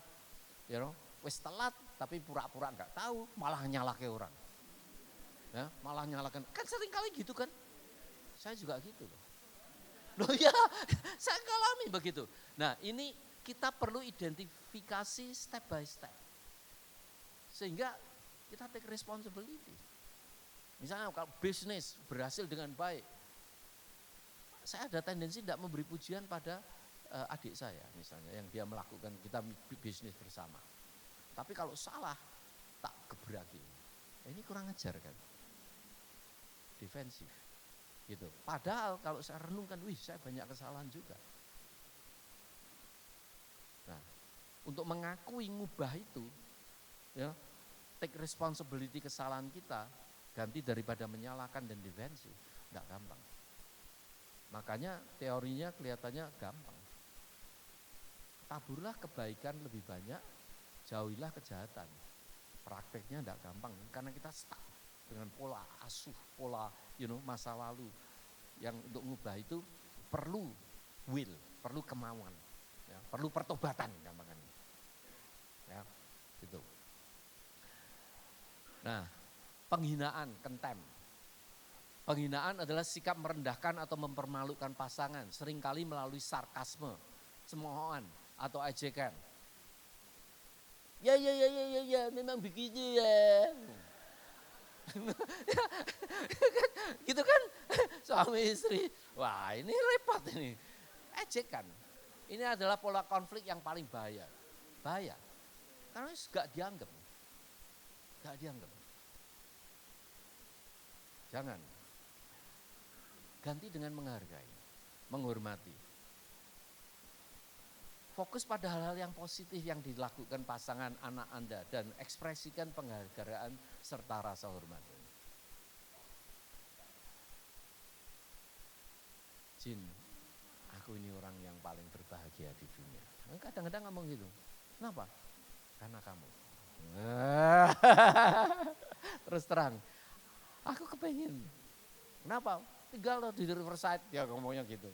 wis telat tapi pura-pura nggak tahu, malah nyalahke orang. Ya, malah nyalahkan. Kan sering kali gitu kan. Saya juga gitu loh. Loh ya, saya ngalami begitu. Nah, ini kita perlu identifikasi step by step. Sehingga kita take responsibility. Misalnya kalau bisnis berhasil dengan baik, saya ada tendensi tidak memberi pujian pada adik saya misalnya yang dia melakukan, kita bisnis bersama. Tapi kalau salah, tak gebraki. Ini kurang ajar kan? Defensif. Gitu. Padahal kalau saya renungkan, saya banyak kesalahan juga. Nah, untuk mengakui ngubah itu, ya, take responsibility kesalahan kita, ganti daripada menyalahkan dan defensif, enggak gampang. Makanya teorinya kelihatannya gampang. Taburlah kebaikan lebih banyak, jauhilah kejahatan. Prakteknya enggak gampang, karena kita stuck dengan pola asuh, pola masa lalu. Yang untuk mengubah itu perlu will, perlu kemauan, ya, perlu pertobatan gampangan. Ya, gitu. Nah, penghinaan, contempt. Penghinaan adalah sikap merendahkan atau mempermalukan pasangan, seringkali melalui sarkasme, cemoohan atau ejekan. Ya, memang begitu ya. Gitu kan, suami istri, wah ini repot ini, ejekan. Ini adalah pola konflik yang paling bahaya, karena gak dianggap. Jangan, ganti dengan menghargai, menghormati. Fokus pada hal-hal yang positif yang dilakukan pasangan anak Anda dan ekspresikan penghargaan serta rasa hormat. Jin, aku ini orang yang paling berbahagia di dunia. Kadang-kadang ngomong gitu. Kenapa? Karena kamu. Terus terang, aku kepengen. Kenapa? Tinggal di Riverside, ya ngomongnya gitu.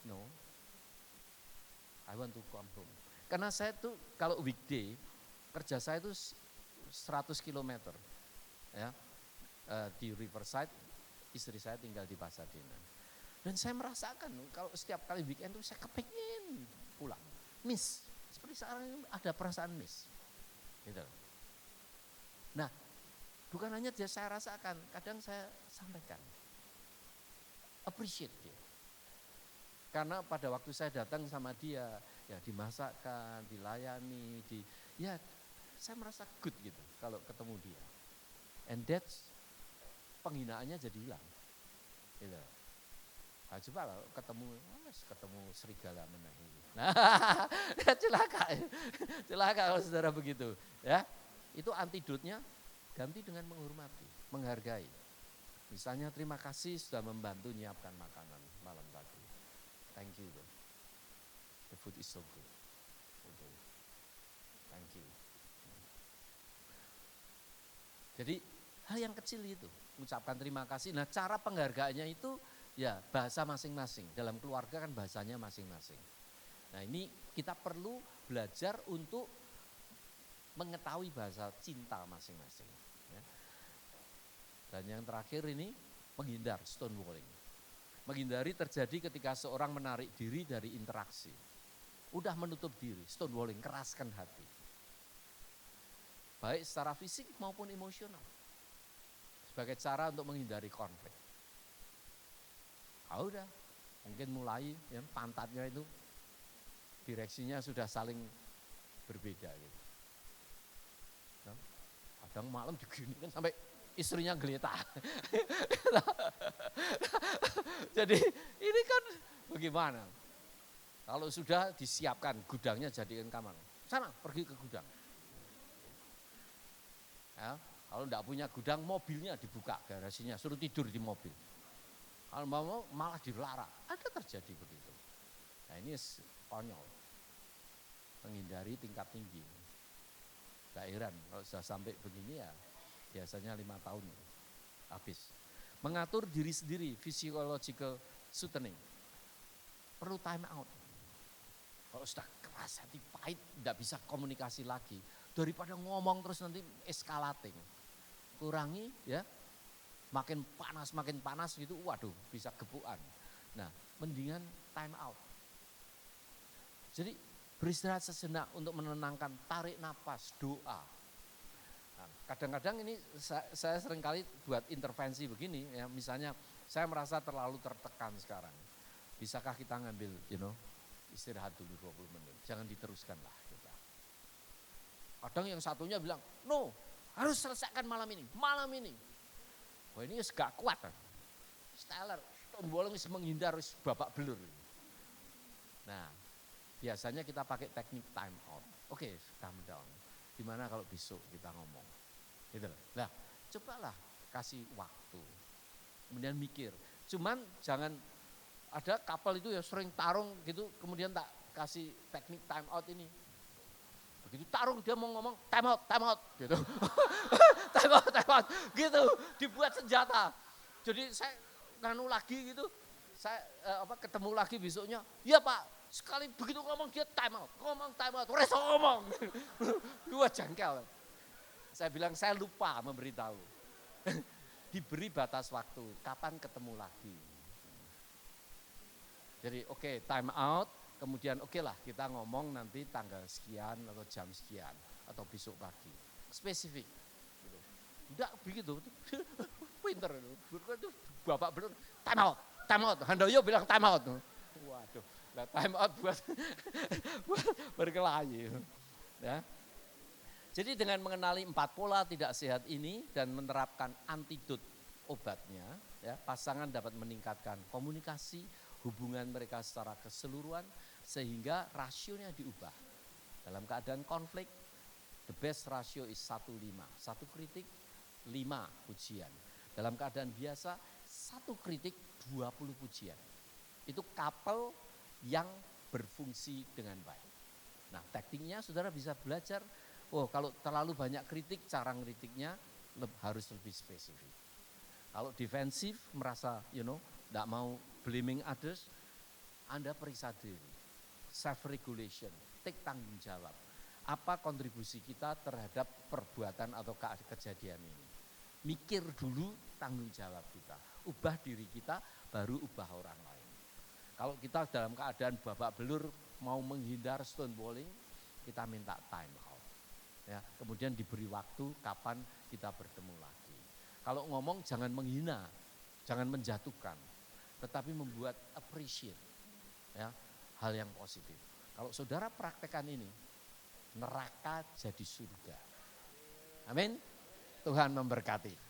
No, I want to come home. Karena saya tuh kalau weekday, kerja saya itu 100 km. Ya, di Riverside, istri saya tinggal di Pasadena. Dan saya merasakan kalau setiap kali weekend itu saya kepengen pulang. Miss, seperti sekarang ini ada perasaan miss. Gitu. Nah, bukan hanya dia saya rasakan, kadang saya sampaikan. Appreciate dia. Karena pada waktu saya datang sama dia, ya dimasakkan, dilayani, saya merasa good gitu kalau ketemu dia. And that's penghinaannya jadi hilang. Gitu. Nah, coba kalau ketemu serigala mana ini. Nah, celaka kalau saudara begitu. Ya, itu antidotnya ganti dengan menghormati, menghargai. Misalnya terima kasih sudah membantu nyiapkan makanan malam tadi. Thank you. The food is so good. Thank you. Jadi hal yang kecil itu, mengucapkan terima kasih. Nah, cara penghargaannya itu ya bahasa masing-masing. Dalam keluarga kan bahasanya masing-masing. Nah, ini kita perlu belajar untuk mengetahui bahasa cinta masing-masing. Ya. Dan yang terakhir ini menghindar stonewalling. Menghindari terjadi ketika seorang menarik diri dari interaksi. Udah menutup diri, stonewalling, keraskan hati. Baik secara fisik maupun emosional. Sebagai cara untuk menghindari konflik. Udah, mungkin mulai ya, pantatnya itu direksinya sudah saling berbeda gitu. Nah, kadang malam diginikan sampai istrinya geletak. Jadi ini kan bagaimana? Kalau sudah disiapkan gudangnya jadikan kamar. Sana pergi ke gudang. Ya, kalau enggak punya gudang mobilnya dibuka garasinya, suruh tidur di mobil. Kalau mau malah dilarang. Ada terjadi begitu. Nah ini konyol, menghindari tingkat tinggi. Gak heran kalau sudah sampai begini ya biasanya 5 tahun habis. Mengatur diri sendiri, physiological shooting, perlu time out. Kalau sudah keras hati pahit, tidak bisa komunikasi lagi. Daripada ngomong terus nanti escalating. Kurangi ya, makin panas gitu, waduh bisa gebukan. Nah mendingan time out. Jadi beristirahat sejenak untuk menenangkan, tarik napas, doa. Nah, kadang-kadang ini saya seringkali buat intervensi begini, ya, misalnya saya merasa terlalu tertekan sekarang. Bisakah kita ngambil, istirahat dulu 20 menit, jangan diteruskan lah kita. Kadang yang satunya bilang, no, harus selesaikan malam ini. Wah ini gak kuat kan. Steller, bolong menghindar, babak belur. Nah, biasanya kita pakai teknik time out. Oke, calm down. Gimana kalau besok kita ngomong? Gitu loh. Nah, cobalah kasih waktu. Kemudian mikir. Cuman jangan ada kapal itu ya sering tarung gitu, kemudian tak kasih teknik time out ini. Begitu tarung dia mau ngomong time out gitu. time out gitu, dibuat senjata. Jadi saya lagi gitu, saya ketemu lagi besoknya, "Iya Pak, sekali begitu ngomong dia time out, reso ngomong." Dua jengkel. Saya bilang saya lupa memberitahu. Diberi batas waktu, kapan ketemu lagi. Jadi oke, time out, kemudian oke lah kita ngomong nanti tanggal sekian atau jam sekian atau besok pagi. Spesifik. Gitu. Enggak begitu. Pinter itu. Bapak belum time out. Handoyo bilang time out. Waduh, lah time out buat berkelahi. Ya. Jadi dengan mengenali 4 pola tidak sehat ini dan menerapkan antidot obatnya, ya, pasangan dapat meningkatkan komunikasi, hubungan mereka secara keseluruhan sehingga rasionya diubah. Dalam keadaan konflik, the best ratio is 1:5. 1 kritik, 5 pujian. Dalam keadaan biasa, 1 kritik, 20 pujian. Itu couple yang berfungsi dengan baik. Nah, tekniknya saudara bisa belajar. Kalau terlalu banyak kritik, cara kritiknya harus lebih spesifik. Kalau defensif, merasa tidak mau blaming others, Anda periksa diri. Self-regulation, take tanggung jawab. Apa kontribusi kita terhadap perbuatan atau kejadian ini. Mikir dulu tanggung jawab kita. Ubah diri kita, baru ubah orang lain. Kalau kita dalam keadaan babak belur, mau menghindar stonewalling, kita minta time out. Ya, kemudian diberi waktu kapan kita bertemu lagi. Kalau ngomong jangan menghina, jangan menjatuhkan, tetapi membuat appreciate ya, hal yang positif. Kalau saudara praktekkan ini, neraka jadi surga. Amin. Tuhan memberkati.